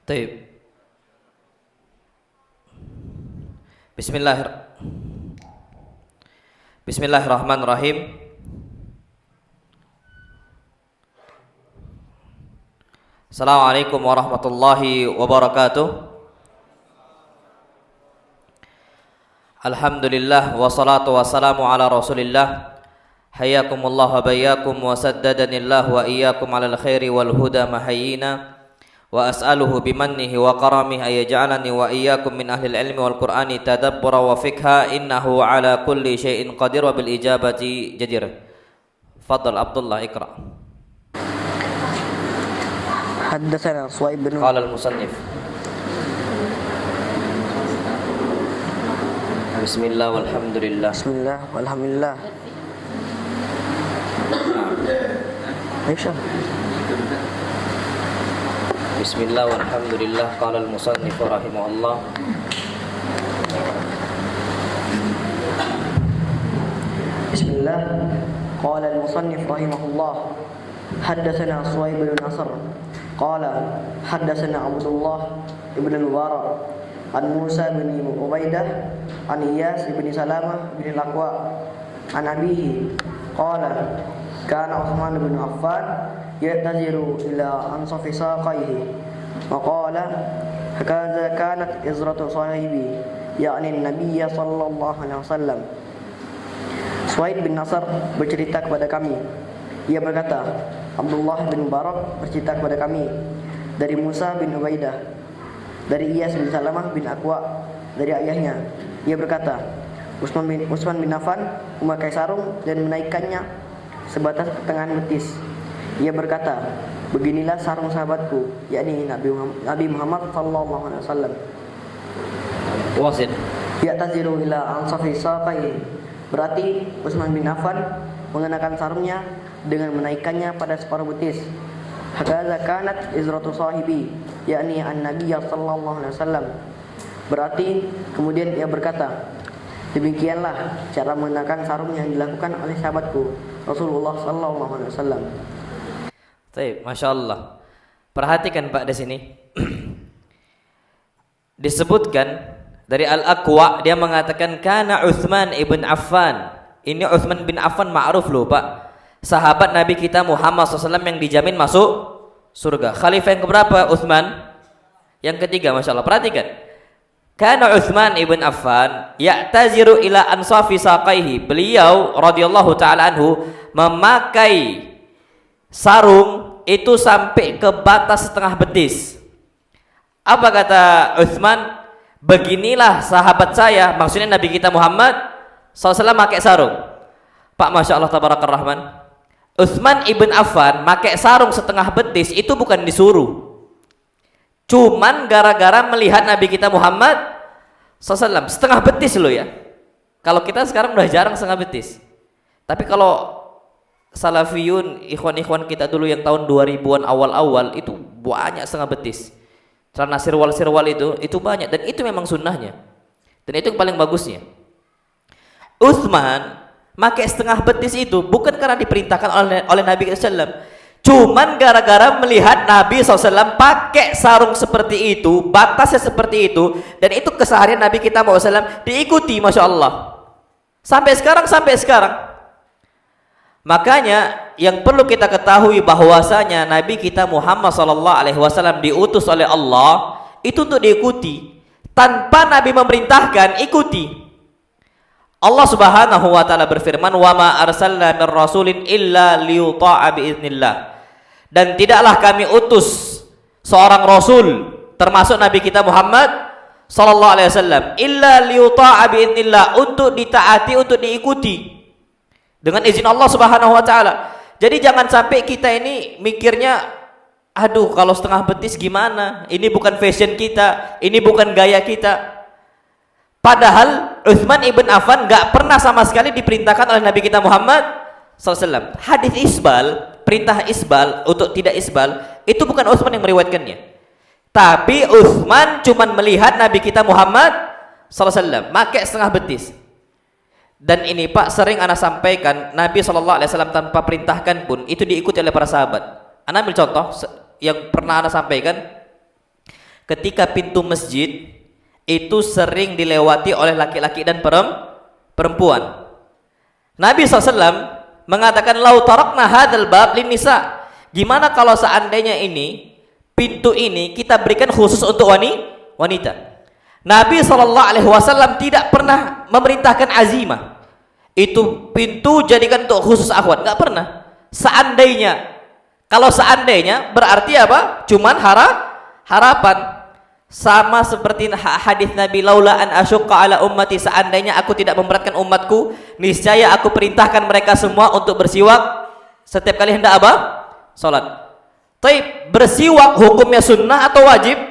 Taib. Bismillahirrahmanirrahim. Assalamualaikum warahmatullahi wabarakatuh. Alhamdulillah wassalatu wassalamu ala Rasulillah. Hayyakumullah wa bayyakum wa saddadanillah wa iyyakum alal khairi wal huda mahayyina. Wa as'aluhu bimannihi wa karamihi ayaj'alani wa iyyakum min ahlil ilmi wal qur'ani tadabbura wa fikha innahu ala kulli syai'in qadir wa bil ijabati jadir. Fadl Abdullah Iqra. Haddatsana Suhaib bin Qala al-musannif. Bismillah walhamdulillah. Bismillah walhamdulillah. Aisyah. Bismillah walhamdulillah. Qala al-musannif rahimahullah. Bismillah. Qala al-musannif rahimahullah. Haddatsana Suhaib bin Nasr. Qala haddatsana Abdullah ibn al-Mubarak an Musa bin Ubaidah an Iyas bin Salamah bin al-Aqwa an abihi qala kana Utsman bin Affan ya'taziru ila ansafi saqaihi wa qala hakaza kanat izratu sahibi yakni Nabi sallallahu alaihi wasallam. Suhaib bin Nasr bercerita kepada kami, ia berkata, Abdullah bin Mubarak bercerita kepada kami dari Musa bin Ubaidah, dari Iyas bin Salamah bin Aqwa, dari ayahnya. Ia berkata, Utsman bin Affan memakai sarung dan menaikkannya sebatas pertengahan betis. Ia berkata, beginilah sarung sahabatku, yakni Nabi Muhammad sallallahu alaihi wasallam. Wasid. Ya'taziru ila ansafi saqai. Berarti Utsman bin Affan mengenakan sarungnya dengan menaikkannya pada separuh betis. Hakaza kanat izratu sahibi, yakni an-nabiy sallallahu alaihi wasallam. Berarti kemudian ia berkata, demikianlah cara mengenakan sarung yang dilakukan oleh sahabatku Rasulullah sallallahu alaihi wasallam. Baik, masyaallah. Perhatikan Pak di sini. Disebutkan dari Al-Aqwa, dia mengatakan kana Utsman ibn Affan. Ini Utsman bin Affan ma'ruf loh Pak, sahabat Nabi kita Muhammad SAW yang dijamin masuk surga. Khalifah yang keberapa Utsman? Yang ketiga, Masya Allah. Perhatikan, kana Utsman ibn Affan ya'taziru ila ansafi saqaihi. Beliau radhiyallahu ta'ala anhu memakai sarung itu sampai ke batas setengah betis. Apa kata Utsman? Beginilah sahabat saya, maksudnya Nabi kita Muhammad SAW pakai sarung. Pak, Masya Allah Tabarakar Rahman, Utsman ibn Affan pakai sarung setengah betis itu bukan disuruh, cuman gara-gara melihat Nabi kita Muhammad SAW setengah betis loh ya. Kalau kita sekarang udah jarang setengah betis, tapi kalau salafiyun, ikhwan-ikhwan kita dulu yang tahun 2000-an awal-awal itu banyak setengah betis. Celana sirwal-sirwal itu banyak, dan itu memang sunnahnya, dan itu yang paling bagusnya. Utsman pakai setengah betis itu bukan karena diperintahkan oleh Nabi SAW, cuman gara-gara melihat Nabi SAW pakai sarung seperti itu, batasnya seperti itu, dan itu keseharian Nabi kita SAW, diikuti, Masya Allah, sampai sekarang. Makanya yang perlu kita ketahui bahwasanya Nabi kita Muhammad SAW diutus oleh Allah itu untuk diikuti, tanpa Nabi memerintahkan, ikuti. Allah Subhanahu wa taala berfirman, "Wa ma arsalna mir rasulin illa liyuta'a biiznillah." Dan tidaklah kami utus seorang rasul termasuk Nabi kita Muhammad sallallahu alaihi wasallam illa liyuta'a biiznillah, untuk ditaati, untuk diikuti dengan izin Allah Subhanahu wa taala. Jadi jangan sampai kita ini mikirnya, aduh kalau setengah betis gimana? Ini bukan fashion kita, ini bukan gaya kita. Padahal Utsman ibn Affan gak pernah sama sekali diperintahkan oleh Nabi kita Muhammad SAW. Hadis isbal, perintah isbal untuk tidak isbal, itu bukan Utsman yang meriwayatkannya, tapi Utsman cuman melihat Nabi kita Muhammad SAW pakai setengah betis. Dan ini Pak sering ana sampaikan, Nabi SAW tanpa perintahkan pun itu diikuti oleh para sahabat. Ana ambil contoh yang pernah ana sampaikan. ketika pintu masjid itu sering dilewati oleh laki-laki dan perempuan. Nabi SAW mengatakan, lau tarakna hadzal bab lin nisa. Gimana kalau seandainya ini pintu ini kita berikan khusus untuk wanita? Nabi SAW tidak pernah memerintahkan azimah. Itu pintu jadikan untuk khusus akhwat, nggak pernah. Seandainya, kalau seandainya berarti apa? Cuman harapan. Sama seperti hadis Nabi, laula an asyqa ala ummati, seandainya aku tidak memberatkan umatku, niscaya aku perintahkan mereka semua untuk bersiwak setiap kali hendak apa? Salat. Tapi bersiwak hukumnya sunnah atau wajib?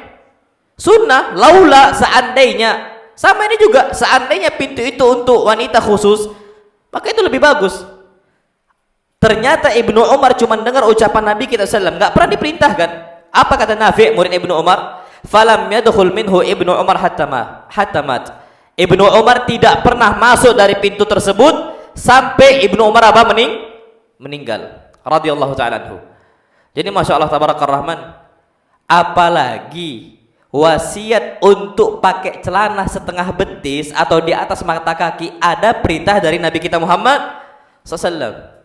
Sunnah. Laula, seandainya. Sama ini juga, seandainya pintu itu untuk wanita khusus, maka itu lebih bagus. Ternyata Ibnu Umar cuma dengar ucapan Nabi kita sallam, nggak pernah diperintahkan. Apa kata Nafi', murid Ibnu Umar? Falam yadkhul minhu Ibnu Umar hatta mat. Ibnu Umar tidak pernah masuk dari pintu tersebut sampai Ibnu Umar apa meninggal radhiyallahu taala anhu. Jadi Masya Allah tabarakar rahman, apalagi wasiat untuk pakai celana setengah betis atau di atas mata kaki, ada perintah dari Nabi kita Muhammad SAW.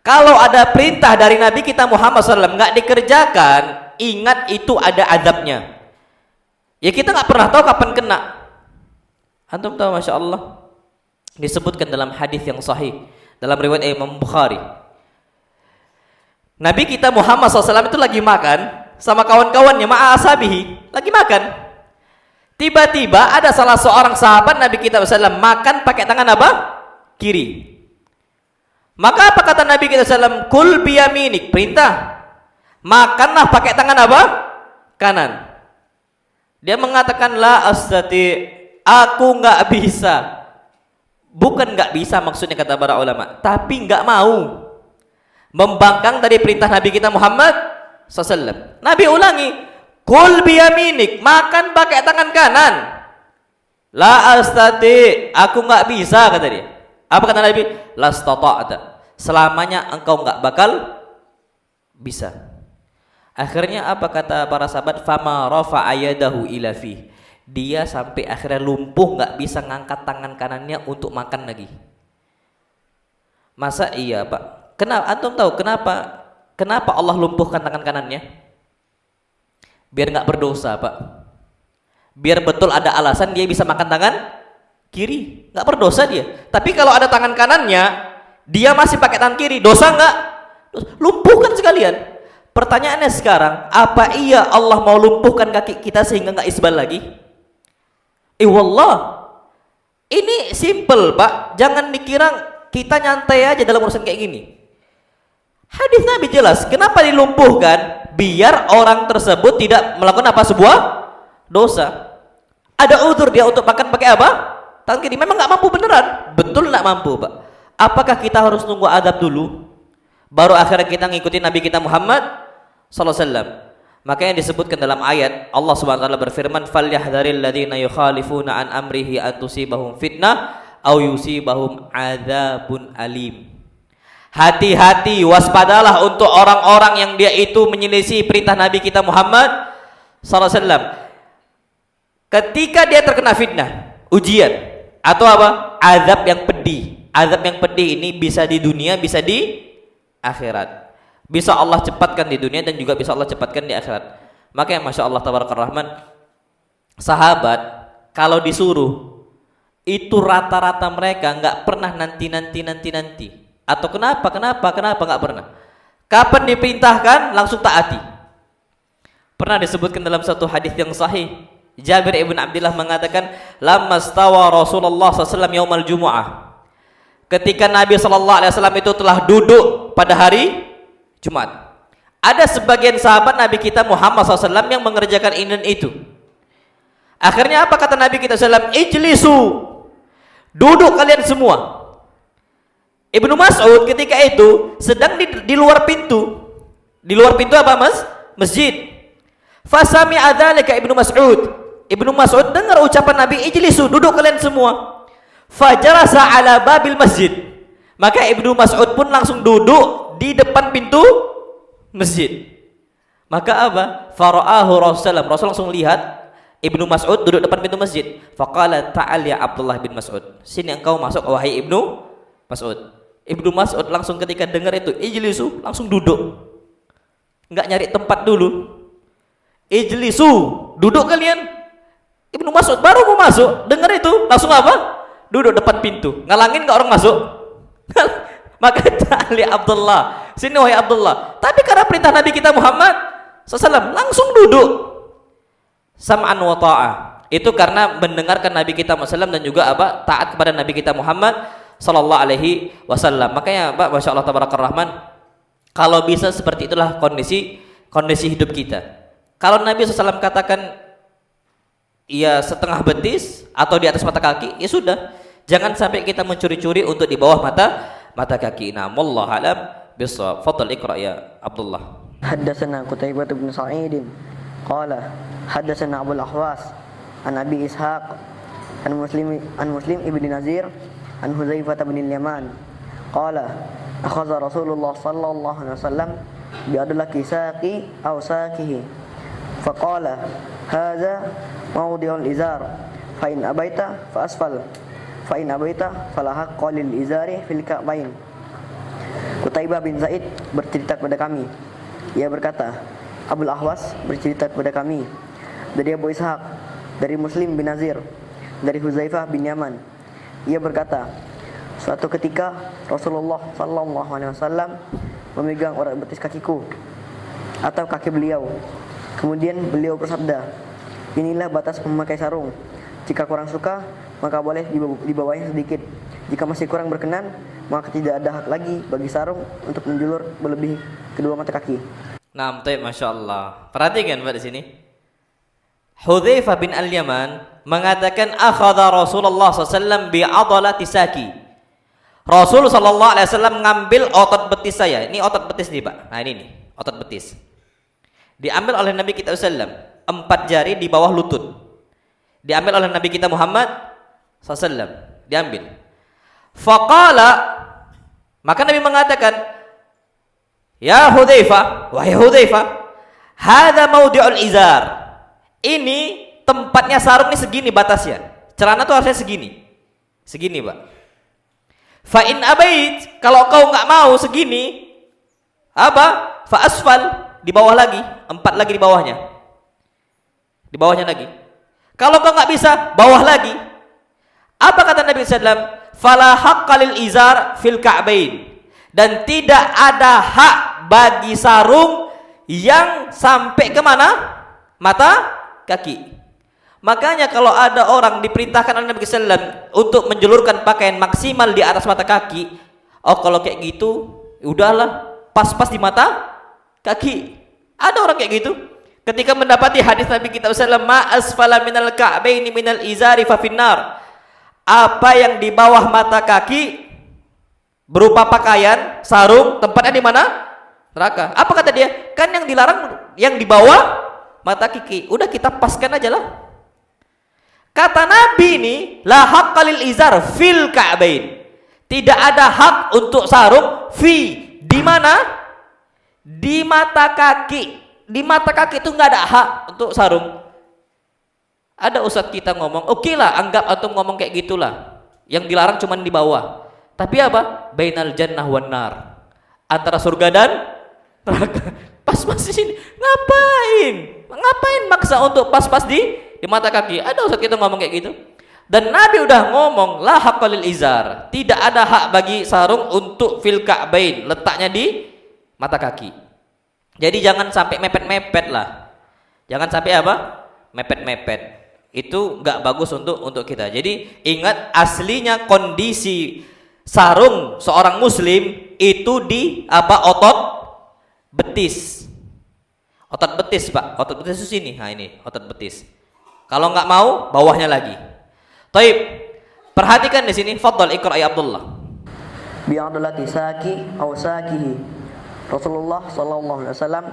Kalau ada perintah dari Nabi kita Muhammad SAW nggak dikerjakan, ingat itu ada azabnya. Ya kita nggak pernah tahu kapan kena. Antum tahu Masya Allah, disebutkan dalam hadis yang sahih dalam riwayat Imam Bukhari, Nabi kita Muhammad SAW itu lagi makan sama kawan-kawannya, ma'asabihi, lagi makan. Tiba-tiba ada salah seorang sahabat Nabi kita SAW makan pakai tangan apa? Kiri. Maka apa kata Nabi kita SAW? Kul biyaminik, perintah. Makanlah pakai tangan apa? Kanan. Dia mengatakan, la astati, aku nggak bisa. Bukan nggak bisa maksudnya kata para ulama, tapi nggak mau. Membangkang dari perintah Nabi kita Muhammad SAW. Nabi ulangi, kul biyaminik, makan pakai tangan kanan. La astati, aku nggak bisa kata dia. Apa kata Nabi? Lastata'ta, selamanya engkau nggak bakal bisa. Akhirnya apa kata para sahabat? Fama rafa'a yadahu ila fi, dia sampai akhirnya lumpuh, nggak bisa ngangkat tangan kanannya untuk makan lagi. Masa iya Pak? Kenapa? Antum tahu kenapa Allah lumpuhkan tangan kanannya? Biar nggak berdosa Pak. Biar betul ada alasan dia bisa makan tangan kiri, nggak berdosa dia. Tapi kalau ada tangan kanannya, dia masih pakai tangan kiri, dosa nggak? Lumpuhkan sekalian. Pertanyaannya sekarang, apa iya Allah mau lumpuhkan kaki kita sehingga nggak isbal lagi? Wallah, ini simple Pak. Jangan dikira kita nyantai aja dalam urusan kayak gini. Hadis Nabi jelas. Kenapa dilumpuhkan? Biar orang tersebut tidak melakukan apa? Sebuah dosa. Ada uzur dia untuk makan pakai apa? Tangan kiri. Memang nggak mampu beneran. Betul nggak mampu Pak. Apakah kita harus nunggu adab dulu baru akhirnya kita ngikutin Nabi kita Muhammad sallallahu alaihi wasallam? Makanya disebutkan dalam ayat Allah Subhanahu wa taala berfirman, "Falyahdharil ladzina yukhalifuna an amrihi an tusibahum fitnah aw yusibahum adzabun alim." Hati-hati, waspadalah untuk orang-orang yang dia itu menyelisih perintah Nabi kita Muhammad sallallahu alaihi wasallam. Ketika dia terkena fitnah, ujian atau apa? Azab yang pedih. Azab yang pedih ini bisa di dunia, bisa di akhirat. Bisa Allah cepatkan di dunia dan juga bisa Allah cepatkan di akhirat. Makanya Masya Allah tabarakar rahman, sahabat kalau disuruh itu rata-rata mereka nggak pernah nanti. Atau kenapa nggak pernah. Kapan diperintahkan langsung taati. Pernah disebutkan dalam satu hadis yang sahih, Jabir ibn Abdullah mengatakan, lamma stawa Rasulullah SAW yaumal Jumu'ah, ketika Nabi SAW itu telah duduk pada hari Jumat, ada sebagian sahabat Nabi kita Muhammad SAW yang mengerjakan ini dan itu. Akhirnya apa kata Nabi kita SAW? Ijlisu, duduk kalian semua. Ibnu Mas'ud ketika itu sedang di luar pintu. Di luar pintu apa mas? Masjid. Fasami adzalika Ibnu Mas'ud. Ibnu Mas'ud dengar ucapan Nabi, ijlisu, duduk kalian semua. Fajalasa ala babil masjid. Maka Ibnu Mas'ud pun langsung duduk di depan pintu masjid. Maka apa? Fara'ahu Rasulullah. Rasul langsung lihat Ibnu Mas'ud duduk depan pintu masjid. Faqala ta'al ya Abdullah bin Mas'ud. Sini engkau masuk wahai Ibnu Mas'ud. Ibnu Mas'ud langsung ketika dengar itu, ijlisu, langsung duduk. Enggak nyari tempat dulu. Ijlisu, duduk kalian. Ibnu Mas'ud baru mau masuk, dengar itu, langsung apa? Duduk depan pintu. Ngalangin enggak orang masuk? Maka ta'al ya Abdullah. Sini wahai Abdullah. Tapi karena perintah Nabi kita Muhammad SAW langsung duduk. Sam'an wa ta'ah. Itu karena mendengarkan Nabi kita Muhammad SAW dan juga apa? Taat kepada Nabi kita Muhammad sallallahu alaihi wasallam. Makanya Pak, Masya Allah Tabarakar Rahman, kalau bisa seperti itulah kondisi hidup kita. Kalau Nabi SAW katakan ya setengah betis atau di atas mata kaki, ya sudah. Jangan sampai kita mencuri-curi untuk di bawah mata kaki. Nah, wallahu alam bissawab. Fadhal iqra ya Abdullah. Haddatsana Qutaibah bin Sa'id qala haddatsana Abu al-Ahwas an Abi Ishaq an Muslim ibn Nazir an Huzaifah bin al-Yaman qala akhadha Rasulullah sallallahu alaihi wasallam bi adlaki saqi aw saqihi faqala hadza mawdi'ul izar fa in abaita fa asfal fa in abaita fala haqqa lil izari fil ka'bain. Qutaibah bin Zaid bercerita kepada kami, ia berkata, Abul Ahwas bercerita kepada kami dari Abu Ishaq, dari Muslim bin Nazir, dari Huzaifah bin Yaman. Ia berkata, suatu ketika Rasulullah sallallahu alaihi wasallam memegang urat betis kakiku atau kaki beliau. Kemudian beliau bersabda, inilah batas memakai sarung. Jika kurang suka, maka boleh dibawanya sedikit. Jika masih kurang berkenan, maka tidak ada hak lagi bagi sarung untuk menjulur melebihi kedua mata kaki. Nah, Masya Allah. Perhatikan Pak di sini. Hudzaifah bin Al-Yaman mengatakan akhadha Rasulullah SAW bi'adalati saki. Rasul SAW ngambil otot betis saya. Ini otot betis nih Pak. Nah ini nih, otot betis. Diambil oleh Nabi kita SAW. 4 jari di bawah lutut. Diambil oleh Nabi kita Muhammad SAW. Diambil. Faqala, maka Nabi mengatakan, ya Hudzaifah, wahai Hudzaifah, hadza mawdi'ul izar. Ini tempatnya sarung ini segini batasnya. Celana tuh harusnya segini. Segini, Pak. Fa in abait, kalau kau enggak mau segini, apa? Fa asfal, di bawah lagi, 4 lagi di bawahnya. Di bawahnya lagi. Kalau kau enggak bisa, bawah lagi. Apa kata Nabi sallallahu alaihi wasallam? Fala haqqa lil izar fil ka'bain. Dan tidak ada hak bagi sarung yang sampai ke mana? Mata kaki. Makanya kalau ada orang diperintahkan oleh Nabi sallallahu alaihi wasallam untuk menjulurkan pakaian maksimal di atas mata kaki, oh kalau kayak gitu, udahlah, pas-pas di mata kaki. Ada orang kayak gitu. Ketika mendapati hadis Nabi kita sallallahu alaihi wasallam, ma asfala minal ka'baini minal izari fa finnar. Apa yang di bawah mata kaki berupa pakaian, sarung, tempatnya di mana? Neraka. Apa kata dia? Kan yang dilarang yang di bawah mata kaki. Udah kita paskan aja lah. Kata Nabi ini, la haqqa lil izar fil ka'bain. Tidak ada hak untuk sarung di mana? Di mata kaki. Di mata kaki itu enggak ada hak untuk sarung. Ada ustadz kita ngomong, oke lah, anggap atau ngomong kayak gitulah. Yang dilarang cuma di bawah. Tapi apa? Bainal jannah wan nar. Antara surga dan neraka. Pas-pas di sini. Ngapain maksa untuk pas-pas di mata kaki? Ada ustadz kita ngomong kayak gitu. Dan Nabi udah ngomong, la haqqa lil izar. Tidak ada hak bagi sarung untuk fil ka'bain, letaknya di mata kaki. Jadi jangan sampai mepet-mepet lah. Jangan sampai apa? Mepet-mepet. Itu enggak bagus untuk kita. Jadi ingat, aslinya kondisi sarung seorang muslim itu di apa? Otot betis. Otot betis, Pak. Otot betis itu sini. Nah ini otot betis. Kalau enggak mau, bawahnya lagi. Taib. Perhatikan di sini. Fadhal iqra ya Abdullah. Bi'adlati saki aw sakihi. Rasulullah sallallahu alaihi wasallam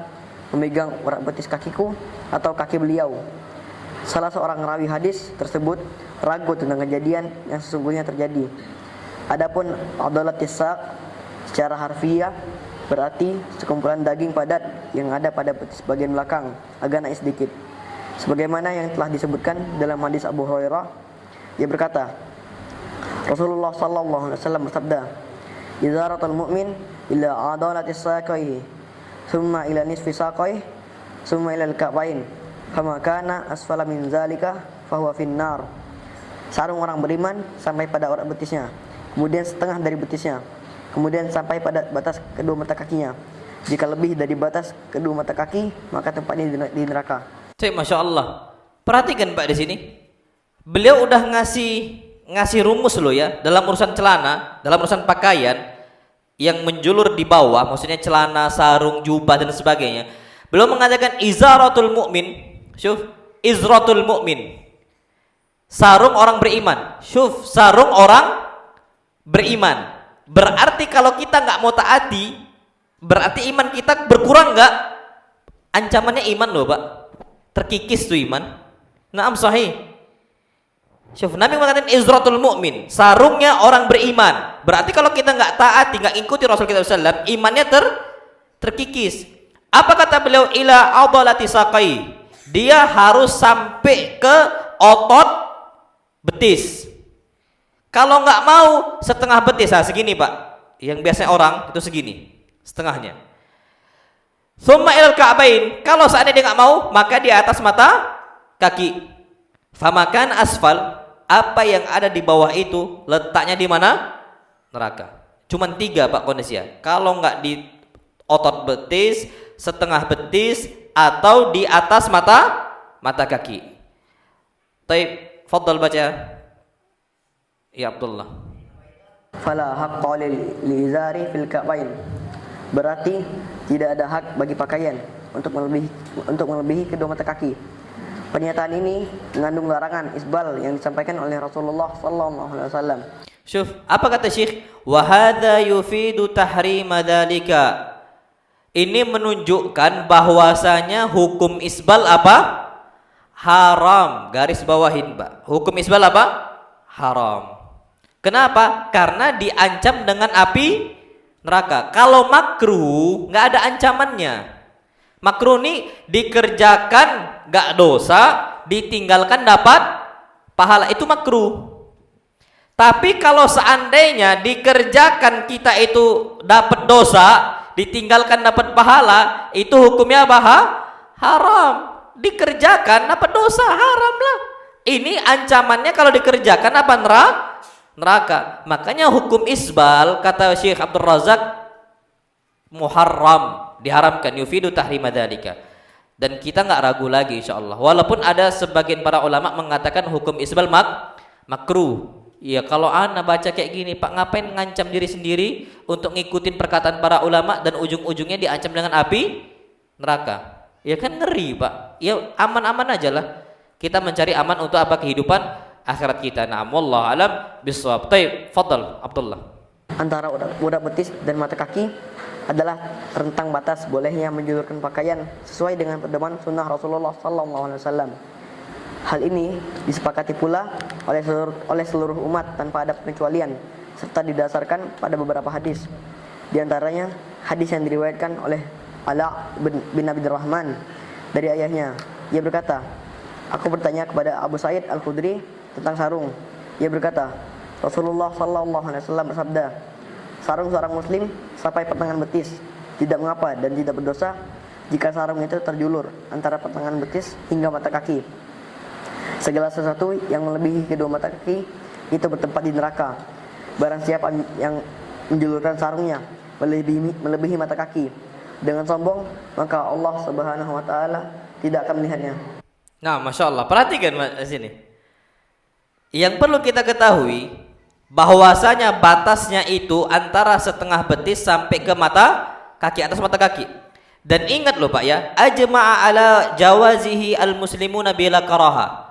memegang urat betis kakiku atau kaki beliau. Salah seorang rawi hadis tersebut ragu tentang kejadian yang sesungguhnya terjadi. Adapun adalat tisak secara harfiah berarti sekumpulan daging padat yang ada pada betis bagian belakang, agak naik sedikit. Sebagaimana yang telah disebutkan dalam hadis Abu Hurairah, ia berkata, Rasulullah sallallahu alaihi wasallam bersabda, "Izaratul mu'min ila adalati saqaihi, thumma ila nisfi saqaihi, thumma ila al-ka'bain, fama kana asfala min zalika fahuwa finnar." Sarung orang beriman sampai pada urat betisnya, kemudian setengah dari betisnya, kemudian sampai pada batas kedua mata kakinya. Jika lebih dari batas kedua mata kaki, maka tempatnya di neraka. Masya Allah. Perhatikan Pak di sini. Beliau udah ngasih rumus loh ya dalam urusan celana, dalam urusan pakaian yang menjulur di bawah, maksudnya celana, sarung, jubah dan sebagainya. Beliau mengatakan izaratul mu'min. Syuf, izratul mu'min. Sarung orang beriman. Syuf, sarung orang beriman. Berarti kalau kita nggak mau taati, berarti iman kita berkurang nggak? Ancamannya iman loh Pak. Terkikis tuh iman. Naam sahih. Syuf, Nabi mengatakan izratul mu'min, sarungnya orang beriman. Berarti kalau kita nggak taati, nggak ikuti Rasul kita SAW, imannya terkikis. Apa kata beliau? Ila adalati saqai. Dia harus sampai ke otot betis. Kalau nggak mau setengah betis, segini Pak. Yang biasanya orang itu segini, setengahnya. Tsumma ilal ka'bain. Kalau seandainya dia nggak mau, maka di atas mata kaki. Famakan asfal, apa yang ada di bawah itu letaknya di mana? Neraka. Cuman 3 Pak kondisi ya. Kalau nggak di otot betis, setengah betis, atau di atas mata kaki. Taib, fadhal baca. Ya Abdullah. Fala haqqa li izari fil ka'bain. Berarti tidak ada hak bagi pakaian untuk melebihi kedua mata kaki. Pernyataan ini mengandung larangan isbal yang disampaikan oleh Rasulullah sallallahu alaihi wasallam. Syuf, apa kata Syekh? Wa hadza yufidu tahrima dzalika. Ini menunjukkan bahwasanya hukum isbal apa? Haram. Garis bawahin, Pak. Hukum isbal apa? Haram. Kenapa? Karena diancam dengan api neraka. Kalau makruh nggak ada ancamannya. Makruh ini dikerjakan nggak dosa, ditinggalkan dapat pahala, itu makruh. Tapi kalau seandainya dikerjakan kita itu dapat dosa, ditinggalkan dapat pahala, itu hukumnya apa? Haram. Dikerjakan dapat dosa, haram lah. Ini ancamannya kalau dikerjakan apa? Neraka. Makanya hukum isbal kata Syekh Abdul Razak muharram, diharamkan, yufidu tahrima dzalika. Dan kita nggak ragu lagi insyaallah. Walaupun ada sebagian para ulama mengatakan hukum isbal makruh. Ya kalau ana baca kayak gini, Pak, ngapain ngancam diri sendiri untuk ngikutin perkataan para ulama dan ujung-ujungnya diancam dengan api neraka. Ya kan ngeri, Pak. Ya aman-aman aja lah. Kita mencari aman untuk apa? Kehidupan akhirat kita. Nah, wallahu alam bissawab. Taib, fadhal Abdullah. Antara urat betis dan mata kaki adalah rentang batas bolehnya menjulurkan pakaian sesuai dengan pedoman sunnah Rasulullah sallallahu alaihi wasallam. Hal ini disepakati pula oleh seluruh umat tanpa ada pengecualian, serta didasarkan pada beberapa hadis. Di antaranya hadis yang diriwayatkan oleh Ala bin Abdurrahman dari ayahnya. Ia berkata, "Aku bertanya kepada Abu Sa'id Al-Khudri tentang sarung." Ia berkata, Rasulullah sallallahu alaihi wasallam bersabda, "Sarung seorang muslim sampai pertengahan betis, tidak mengapa dan tidak berdosa jika sarung itu terjulur antara pertengahan betis hingga mata kaki. Segala sesuatu yang melebihi kedua mata kaki itu bertempat di neraka. Barang siapa yang menjulurkan sarungnya melebihi mata kaki dengan sombong, maka Allah Subhanahu wa taala tidak akan melihatnya." Nah, Masya Allah, perhatikan di sini. Yang perlu kita ketahui bahwasanya batasnya itu antara setengah betis sampai ke mata kaki, atas mata kaki. Dan ingat loh Pak ya, ajma'a ala jawazihi al-muslimuna bila karaha.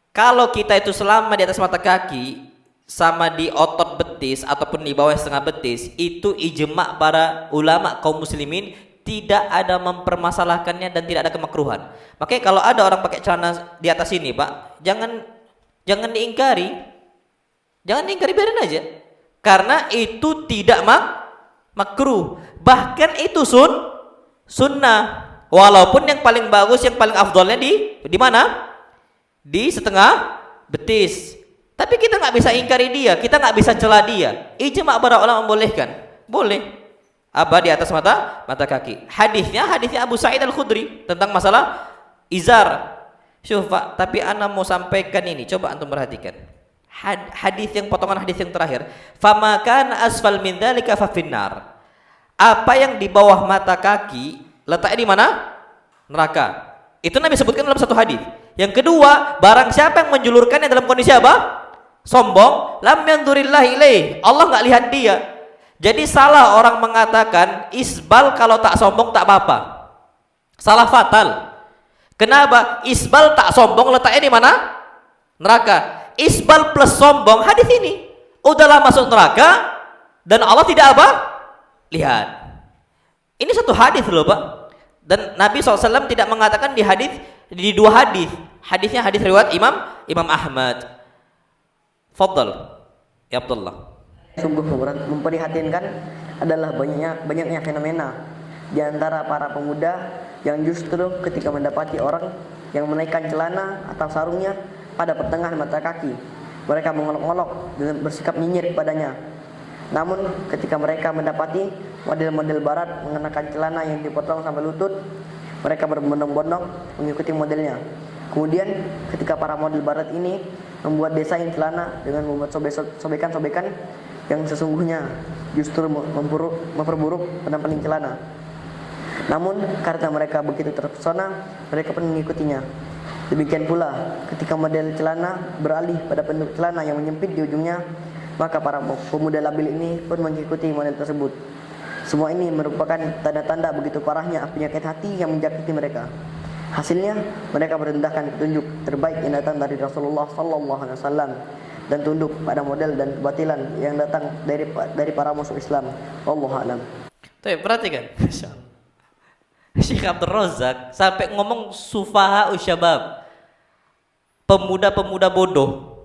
Kalau kita itu selama di atas mata kaki sama di otot betis ataupun di bawah setengah betis, itu ijma' para ulama kaum muslimin, tidak ada mempermasalahkannya dan tidak ada kemakruhan. Makanya kalau ada orang pakai celana di atas ini Pak, jangan diingkari. Jangan diingkari, biarin aja. Karena itu tidak makruh. Bahkan itu sunnah. Walaupun yang paling bagus, yang paling afdolnya di mana? Di setengah betis. Tapi kita nggak bisa ingkari dia, kita nggak bisa celah dia. Ijma' para ulama membolehkan. Boleh. Apa di atas mata kaki. Hadisnya Abu Sa'id Al-Khudri tentang masalah izar. Syuf, Pak, tapi ana mau sampaikan ini, coba antum perhatikan. Hadis yang potongan hadis yang terakhir, fama kana asfal min dzalika fa finnar. Apa yang di bawah mata kaki letaknya di mana? Neraka. Itu Nabi sebutkan dalam satu hadis. Yang kedua, barang siapa yang menjulurkannya dalam kondisi apa? Sombong, lam yanzurillahi ilaih. Allah enggak lihat dia. Jadi salah orang mengatakan isbal kalau tak sombong tak apa-apa. Salah fatal. Kenapa? Isbal tak sombong letaknya di mana? Neraka. Isbal plus sombong, hadis ini udahlah masuk neraka dan Allah tidak apa? Lihat. Ini satu hadis loh, Pak. Dan Nabi SAW tidak mengatakan di hadis, di dua hadis. Hadisnya hadis riwayat Imam Ahmad. Fadl ya Abdullah. Sungguh memprihatinkan adalah banyaknya fenomena di antara para pemuda yang justru ketika mendapati orang yang menaikkan celana atau sarungnya pada pertengahan mata kaki, mereka mengolok-olok dan bersikap nyinyir padanya. Namun ketika mereka mendapati model-model barat mengenakan celana yang dipotong sampai lutut, mereka berbondong-bondong mengikuti modelnya. Kemudian ketika para model barat ini membuat desain celana dengan membuat sobekan-sobekan yang sesungguhnya justru memperburuk penampilan celana. Namun karena mereka begitu terpesona, mereka pun mengikutinya. Demikian pula ketika model celana beralih pada bentuk celana yang menyempit di ujungnya, maka para pemuda labil ini pun mengikuti model tersebut. Semua ini merupakan tanda-tanda begitu parahnya penyakit hati yang menjakiti mereka. Hasilnya mereka merendahkan petunjuk terbaik yang datang dari Rasulullah SAW dan tunduk pada model dan kebatilan yang datang dari para musuh Islam. Wallahu a'lam. Tuh, perhatikan. Syekh Abdul Razak sampai ngomong sufaha usyabab, pemuda-pemuda bodoh.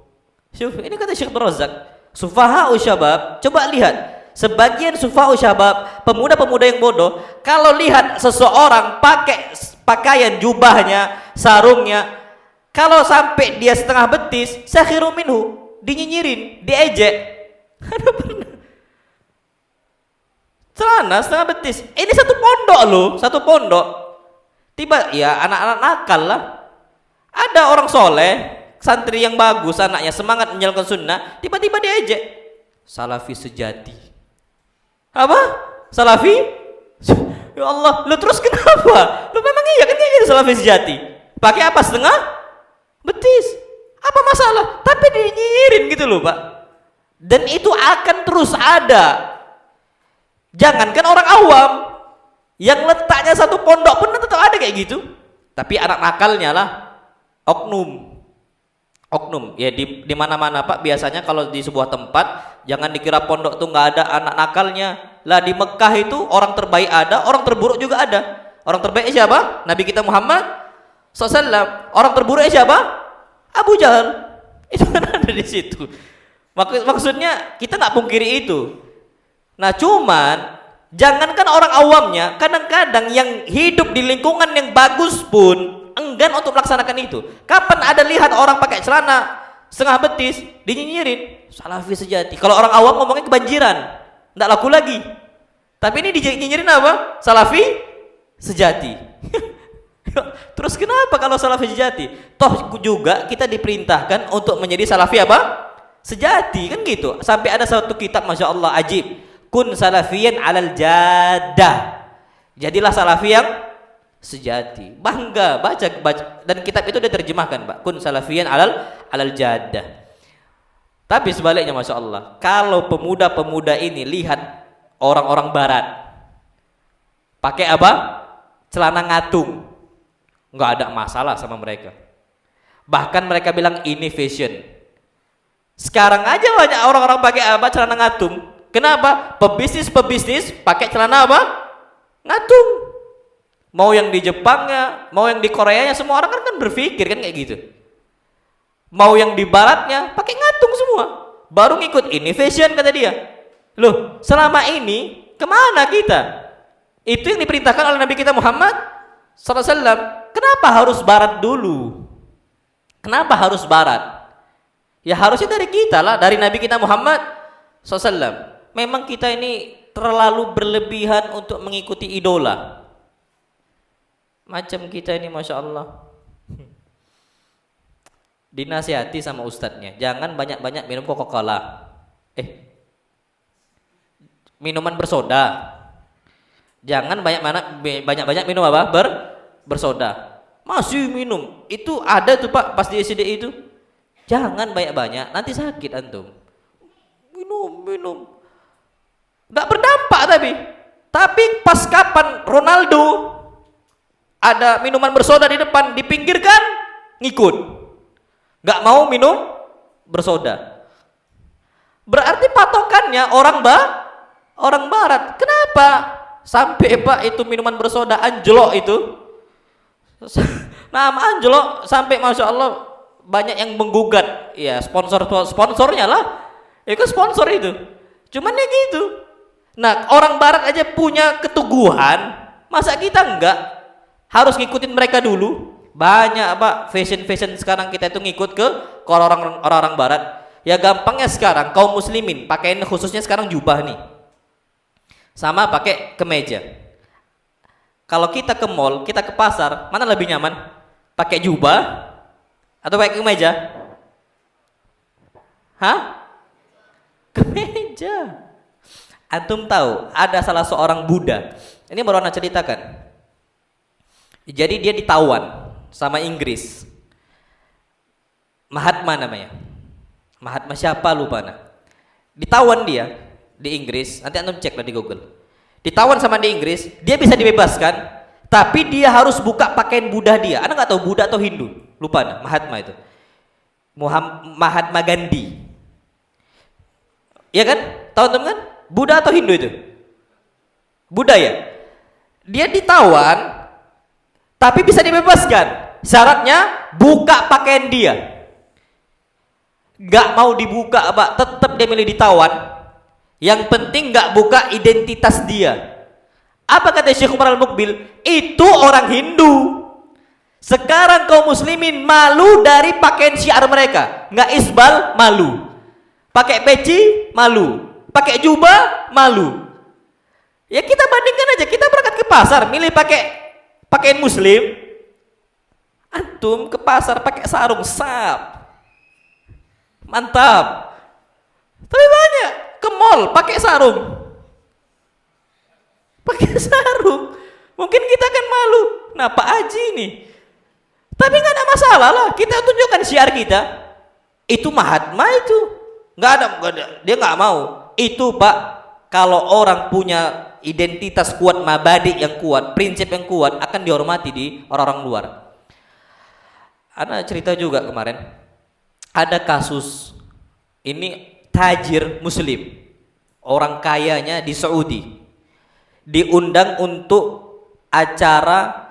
Syuf, ini kata Syekh Abdul Razak, sufaha usyabab. Coba lihat, sebagian sufaha usyabab, pemuda-pemuda yang bodoh, kalau lihat seseorang pakai pakaian jubahnya, sarungnya, kalau sampai dia setengah betis, sakhiru minhu, dinyinyirin, diejek. Ada pernah celana setengah betis. Ini satu pondok loh, satu pondok. Tiba ya anak-anak nakal lah. Ada orang soleh, santri yang bagus, anaknya semangat menjalankan sunnah, tiba-tiba diejek. Salafi sejati. Apa? Salafi? Ya Allah, lu terus kenapa? Lu memang iya kan kayak gitu salafi sejati. Pakai apa setengah betis? Apa masalah? Tapi dinyinyirin gitu loh, Pak. Dan itu akan terus ada. Jangankan orang awam, yang letaknya satu pondok pun tetap ada kayak gitu. Tapi anak nakalnya lah, oknum. Ya di mana-mana, Pak. Biasanya kalau di sebuah tempat, jangan dikira pondok tuh nggak ada anak nakalnya. Lah di Mekah itu orang terbaik ada, orang terburuk juga ada. Orang terbaik siapa? Nabi kita Muhammad SAW. Orang terburuk siapa? Abu Jahal. Itu kan ada di situ. Maksudnya kita nggak pungkiri itu. Nah cuman jangankan orang awamnya, kadang-kadang yang hidup di lingkungan yang bagus pun enggan untuk melaksanakan itu. Kapan ada lihat orang pakai celana setengah betis dinyinyirin salafi sejati. Kalau orang awam ngomongnya kebanjiran, nggak laku lagi. Tapi ini dinyinyirin apa? Salafi sejati. Terus kenapa kalau salafi sejati? Toh juga kita diperintahkan untuk menjadi salafi apa? Sejati kan gitu. Sampai ada satu kitab, masya Allah, ajib. Kun salafiyan alal jadah. Jadilah salafi yang sejati. Bangga baca dan kitab itu diterjemahkan, Pak. Kun salafiyan alal jadah. Tapi sebaliknya, masya Allah, kalau pemuda-pemuda ini lihat orang-orang barat pakai apa? Celana ngatung, nggak ada masalah sama mereka. Bahkan mereka bilang ini fashion. Sekarang aja banyak orang-orang pakai apa? Celana ngatung. Kenapa? Pebisnis pakai celana apa? Ngatung. Mau yang di Jepangnya, mau yang di Koreanya, semua orang kan berpikir kan kayak gitu. Mau yang di baratnya pakai ngatung semua. Baru ngikut ini fashion kata dia. Loh, selama ini kemana kita? Itu yang diperintahkan oleh Nabi kita Muhammad sallallahu alaihi wasallam. Kenapa harus barat dulu? Kenapa harus barat? Ya harusnya dari kita lah, dari Nabi kita Muhammad sallallahu alaihi wasallam. Memang kita ini terlalu berlebihan untuk mengikuti idola. Macam kita ini Masya Allah, dinasihati sama ustadznya, jangan banyak-banyak minum Coca-Cola, minuman bersoda. Jangan banyak-banyak minum apa? Bersoda. Masih minum. Itu ada tuh Pak pas di SD itu. Jangan banyak-banyak, nanti sakit antum. Minum. Enggak berdampak tapi pas kapan Ronaldo ada minuman bersoda di depan, dipinggirkan, ngikut. Enggak mau minum bersoda. Berarti patokannya orang barat. Kenapa? Sampai Pak itu minuman bersoda anjlok itu. Nah, anjlok sampai Masya Allah banyak yang menggugat. Ya, sponsornya lah. Ya kan sponsor itu. Cuman ya gitu. Nah, orang barat aja punya keteguhan, masa kita enggak? Harus ngikutin mereka dulu. Banyak Pak fashion sekarang kita itu ngikut ke orang-orang barat. Ya gampangnya sekarang kaum muslimin pakaian khususnya sekarang jubah nih. Sama pakai kemeja. Kalau kita ke mall, kita ke pasar, mana lebih nyaman? Pakai jubah atau pakai kemeja? Hah? Kemeja. Antum tahu ada salah seorang Buddha. Ini baru anak ceritakan. Jadi dia ditawan sama Inggris. Mahatma namanya. Mahatma siapa lupa nah. Ditawan dia di Inggris, nanti antum cek lah di Google. Ditawan sama di Inggris, dia bisa dibebaskan, tapi dia harus buka pakaian Buddha dia. Anda nggak tahu Buddha atau Hindu? Lupa nah, Mahatma itu. Mahatma Gandhi. Iya kan? Tahu teman kan? Buddha atau Hindu itu? Buddha ya. Dia ditawan, tapi bisa dibebaskan. Syaratnya buka pakaian dia. Gak mau dibuka Pak, tetap dia milih ditawan. Yang penting gak buka identitas dia. Apa kata Syekh Umar Al-Muqbil? Itu orang Hindu. Sekarang kaum muslimin malu dari pakaian syiar mereka. Gak isbal, malu. Pakai peci, malu. Pakai jubah, malu. Ya kita bandingkan aja, kita berangkat ke pasar, milih pakai pakaian muslim. Antum ke pasar pakai sarung, sap. Mantap. Tapi banyak ke mall pakai sarung. Pakai sarung. Mungkin kita kan malu. Nah Pak Haji ini. Tapi nggak ada masalah lah. Kita tunjukkan syiar kita. Itu Mahatma itu. Nggak ada. Dia nggak mau. Itu Pak. Kalau orang punya identitas kuat, mabadi yang kuat, prinsip yang kuat, akan dihormati di orang-orang luar. Ana cerita juga kemarin. Ada kasus ini tajir muslim, orang kayanya di Saudi, diundang untuk acara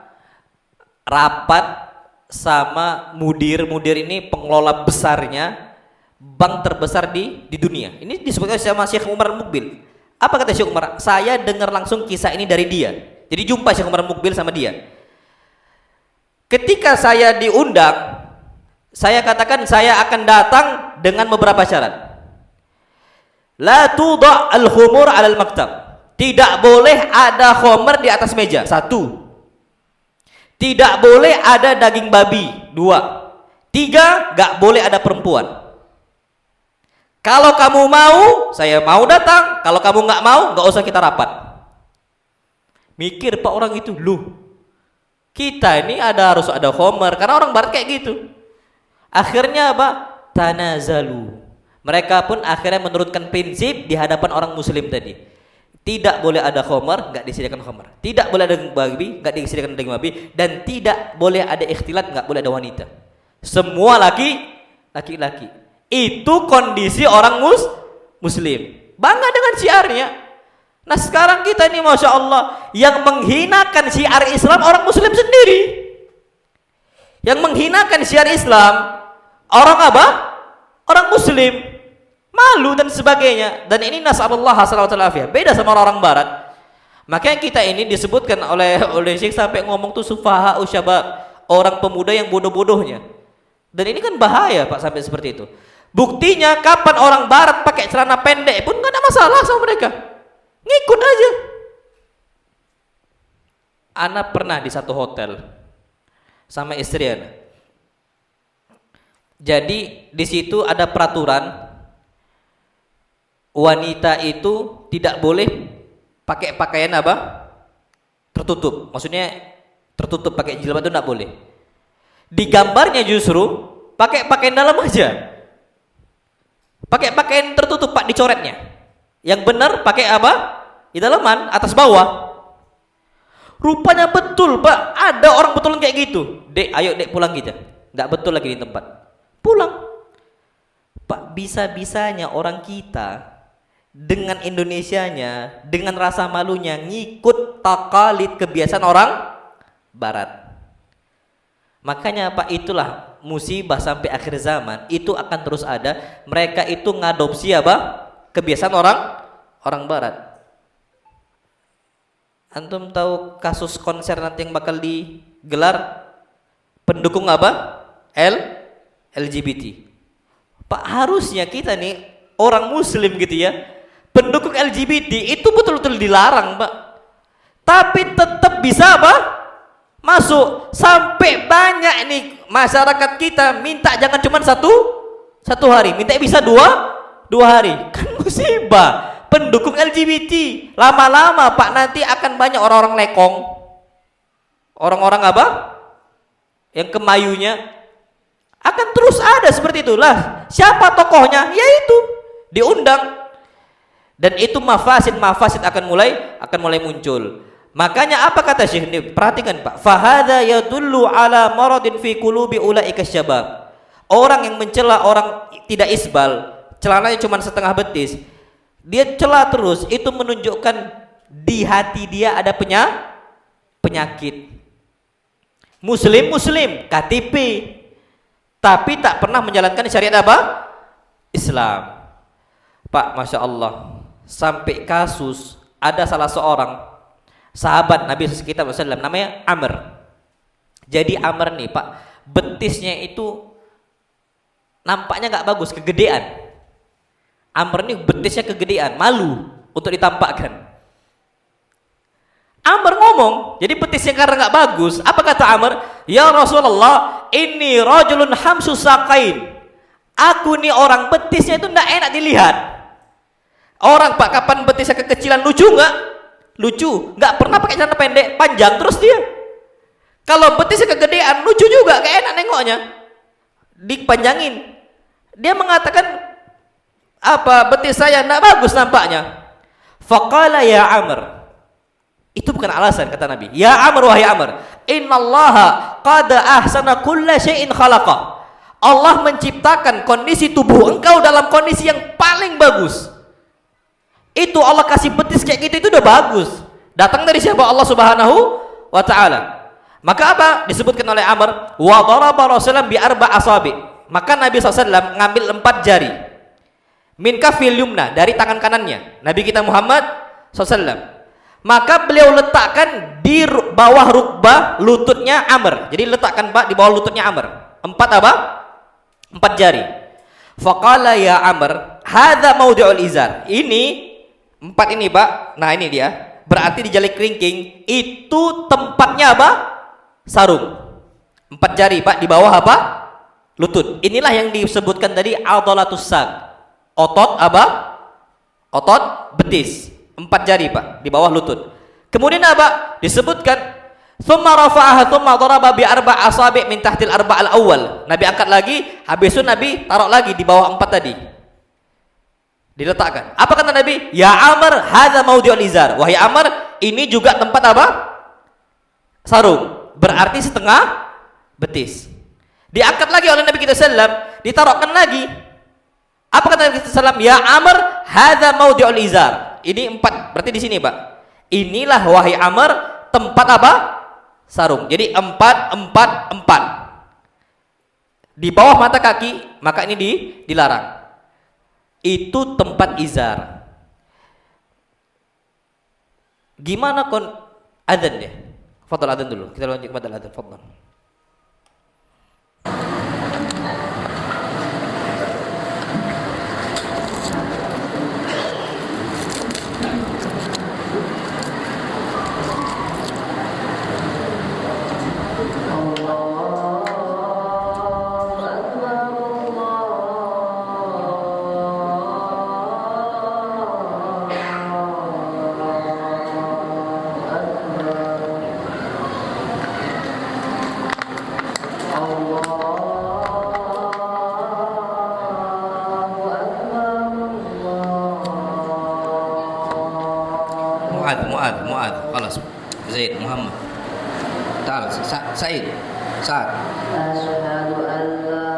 rapat sama mudir ini pengelola besarnya bank terbesar di dunia. Ini disebutkan sama Syekh Umar Al-Muqbil. Apa kata Syekh Umar? Saya dengar langsung kisah ini dari dia. Jadi jumpa Syekh Umar Al-Muqbil sama dia. Ketika saya diundang, saya katakan saya akan datang dengan beberapa syarat. La tudha' al-khumur 'ala al-maktab. Tidak boleh ada khomer di atas meja. 1. Tidak boleh ada daging babi. 2. 3. Gak boleh ada perempuan. Kalau kamu mau, saya mau datang. Kalau kamu gak mau, gak usah kita rapat. Mikir Pak orang itu, loh, kita ini harus ada khomer, karena orang barat kayak gitu. Akhirnya apa? Tanazalu. Mereka pun akhirnya menurunkan prinsip di hadapan orang muslim tadi. Tidak boleh ada khomer, enggak disediakan khomer. Tidak boleh ada daging babi, enggak disediakan daging babi, dan tidak boleh ada ikhtilat, enggak boleh ada wanita. Semua laki-laki. Itu kondisi orang muslim. Bangga dengan syiarnya. Nah sekarang kita ini Masya Allah, yang menghinakan syiar Islam orang muslim sendiri. Yang menghinakan syiar Islam orang apa? Orang muslim. Malu dan sebagainya. Dan ini nasallallahu alaihi wasallam. Beda sama orang barat. Makanya kita ini disebutkan oleh Syekh sampai ngomong tuh sufaha usyabab, orang pemuda yang bodoh-bodohnya. Dan ini kan bahaya Pak sampai seperti itu. Buktinya kapan orang barat pakai celana pendek pun nggak ada masalah sama mereka, ngikut aja. Ana pernah di satu hotel sama istri Ana. Jadi di situ ada peraturan wanita itu tidak boleh pakai pakaian apa? Tertutup. Maksudnya tertutup pakai jilbab itu tidak boleh. Di gambarnya justru pakai pakaian dalam aja. Pakai pakaian tertutup Pak, dicoretnya. Yang benar pakai apa? Di dalaman, atas bawah. Rupanya betul Pak, ada orang betulan kayak gitu. Dek, ayo dek pulang kita. Nggak betul lagi di tempat. Pulang. Pak, bisa-bisanya orang kita dengan Indonesianya, dengan rasa malunya ngikut takalid kebiasaan orang barat. Makanya Pak, itulah musibah sampai akhir zaman itu akan terus ada. Mereka itu ngadopsi apa? Kebiasaan orang barat. Antum tahu kasus konser nanti yang bakal digelar pendukung apa? LGBT. Pak, harusnya kita nih orang muslim gitu ya, pendukung LGBT itu betul-betul dilarang Pak, tapi tetap bisa apa? Masuk. Sampai banyak nih masyarakat kita minta jangan cuma satu hari, minta bisa dua hari. Kan musibah. Pendukung LGBT lama-lama Pak nanti akan banyak orang-orang lekong, orang-orang apa? Yang kemayunya akan terus ada seperti itulah. Siapa tokohnya? Yaitu diundang. Dan itu mafasid akan mulai muncul. Makanya apa kata Syekh ini? Perhatikan Pak. Fahadha yadullu ala maradin fi qulubi ulaika syabab. Orang yang mencela orang tidak isbal, celananya cuma setengah betis, dia cela terus, itu menunjukkan di hati dia ada penyakit. Muslim KTP, tapi tak pernah menjalankan syariat apa? Islam. Pak, Masya Allah, sampai kasus ada salah seorang sahabat Nabi SAW namanya Amr. Jadi Amr nih Pak, betisnya itu nampaknya nggak bagus, kegedean. Amr nih betisnya kegedean, malu untuk ditampakkan. Amr ngomong, jadi betisnya karena nggak bagus. Apa kata Amr? Ya Rasulullah, ini rajulun hamsus saqain. Aku nih orang betisnya itu nggak enak dilihat. Orang Pak, kapan betisnya kekecilan lucu nggak? Lucu, nggak pernah pakai celana pendek, panjang terus dia. Kalau betisnya kegedean, lucu juga, gak enak nengoknya. Dipanjangin. Dia mengatakan apa? Betis saya nggak bagus nampaknya. Faqala ya Amr. Itu bukan alasan kata Nabi. Ya Amr, wahai Amr, innallaha qad ahsana kulla syai'in khalaqa. Allah menciptakan kondisi tubuh engkau dalam kondisi yang paling bagus. Itu Allah kasih betis kayak gitu, itu udah bagus. Datang dari siapa? Allah Subhanahu wa ta'ala. Maka apa? Disebutkan oleh Amr, wa daraba Rasulullah bi arba asabi. Maka Nabi SAW ngambil 4 jari. Min kafil yumna, dari tangan kanannya Nabi kita Muhammad SAW. Maka beliau letakkan di bawah rukbah lututnya Amr. Jadi letakkan Pak di bawah lututnya Amr. 4 apa? 4 jari. Faqala ya Amr, hadza maudi'ul izar. Ini 4 ini Pak. Nah ini dia. Berarti di jari kelingking itu tempatnya apa? Sarung. 4 jari Pak di bawah apa? Lutut. Inilah yang disebutkan tadi adolatus saq. Otot apa? Otot betis. 4 jari Pak di bawah lutut. Kemudian apa? Disebutkan thumma rafa'aha thumma daraba bi arba' asabi' min tahtil arba'al awwal. Nabi angkat lagi, habis itu Nabi taruh lagi di bawah 4 tadi. Diletakkan. Apa kata Nabi? Ya Amr, hadza maudi'ul izar. Wahai Amr, ini juga tempat apa? Sarung. Berarti setengah betis. Diangkat lagi oleh Nabi kita sallam, ditaruhkan lagi. Apa kata Nabi kita sallam? Ya Amr, hadza maudi'ul izar. Ini 4, berarti di sini Pak. Inilah wahai Amr tempat apa? Sarung. Jadi 4, 4, 4. Di bawah mata kaki, maka ini dilarang. Itu tempat izar. Gimana adzan deh. Fadhal adzan dulu. Kita lanjut kepada adzan. Fadhal. Muad, خلاص. زيد محمد. تعال سعيد. سعد. أشهد أن لا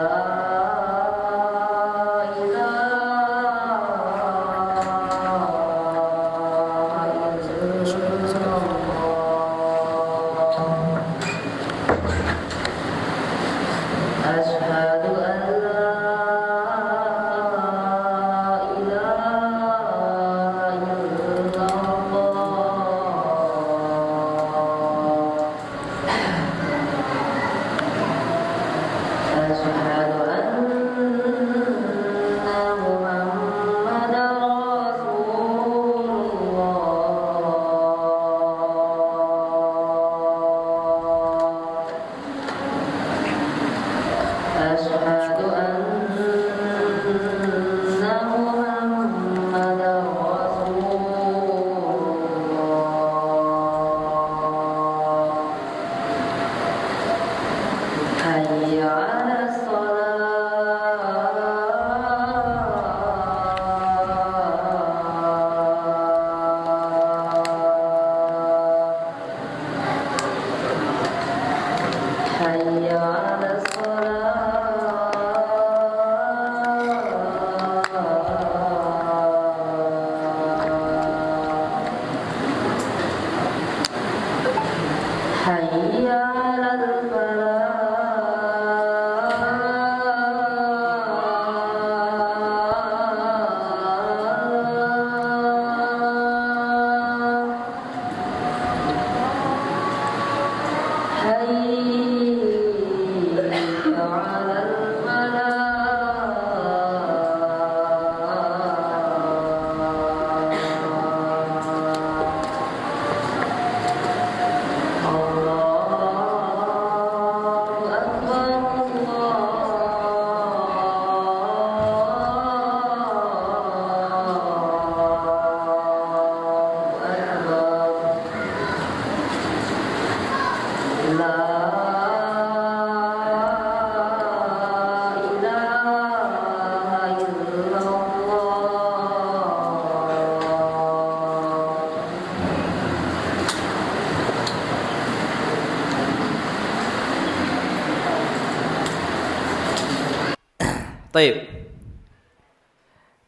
Taib.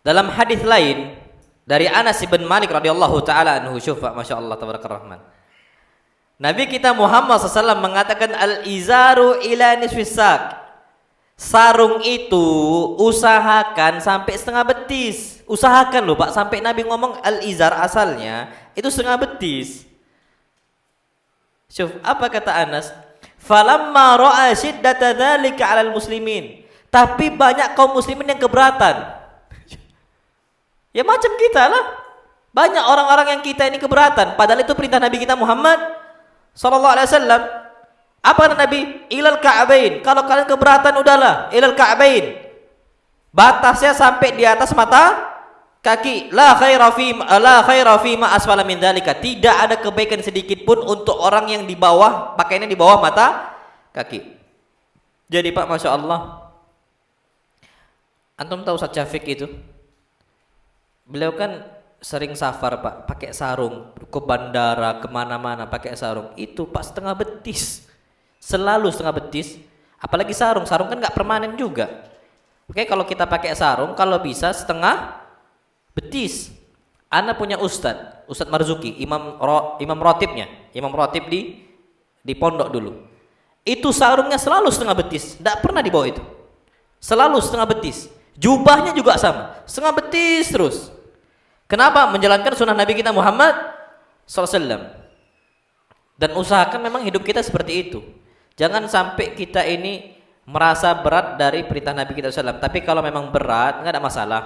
Dalam hadis lain dari Anas bin Malik radhiyallahu taala anhu, syufa masyaallah tabarakallah rahman. Nabi kita Muhammad SAW mengatakan al-izaru ila nisfis sak. Sarung itu usahakan sampai setengah betis. Usahakan loh Pak, sampai Nabi ngomong al-izar asalnya itu setengah betis. Syuf, apa kata Anas? Falamma ra'a shiddata dzalika 'alal muslimin. Tapi banyak kaum muslimin yang keberatan. Ya macam kita lah. Banyak orang-orang yang kita ini keberatan. Padahal itu perintah Nabi kita Muhammad sallallahu alaihi wasallam. Apa kata Nabi? Ilal ka'bain. Kalau kalian keberatan udahlah, ilal ka'bain. Batasnya sampai di atas mata kaki. La khaira fi ma asfala min dzalika. Tidak ada kebaikan sedikit pun untuk orang yang di bawah, pakaiannya di bawah mata kaki. Jadi Pak, Masya Allah, antum tahu Ustaz Syafiq itu? Beliau kan sering safar Pak, pakai sarung, ke bandara, kemana-mana pakai sarung. Itu Pak setengah betis, selalu setengah betis. Apalagi sarung kan nggak permanen juga. Oke, kalau kita pakai sarung, kalau bisa setengah betis. Ana punya Ustadz Marzuki, imam rotib di pondok dulu. Itu sarungnya selalu setengah betis, nggak pernah di bawah itu. Selalu setengah betis. Jubahnya juga sama, setengah betis terus. Kenapa? Menjalankan sunnah Nabi kita Muhammad SAW. Dan usahakan memang hidup kita seperti itu. Jangan sampai kita ini merasa berat dari perintah Nabi kita SAW. Tapi kalau memang berat, nggak ada masalah.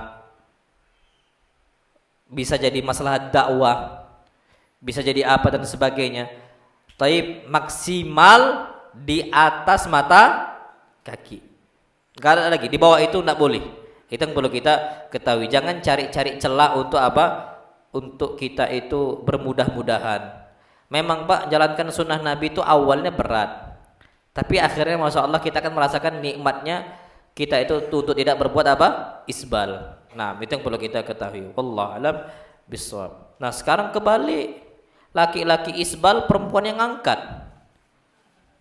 Bisa jadi masalah dakwah, bisa jadi apa dan sebagainya. Tapi maksimal di atas mata kaki. Nggak ada lagi, di bawah itu nggak boleh. Itu yang perlu kita ketahui. Jangan cari-cari celah untuk apa? Untuk kita itu bermudah-mudahan. Memang Pak, jalankan sunnah Nabi itu awalnya berat, tapi akhirnya Masya Allah kita akan merasakan nikmatnya kita itu untuk tidak berbuat apa? Isbal. Nah, itu yang perlu kita ketahui. Wallahu alam bissawab. Nah, sekarang kebalik. Laki-laki isbal, perempuan yang angkat.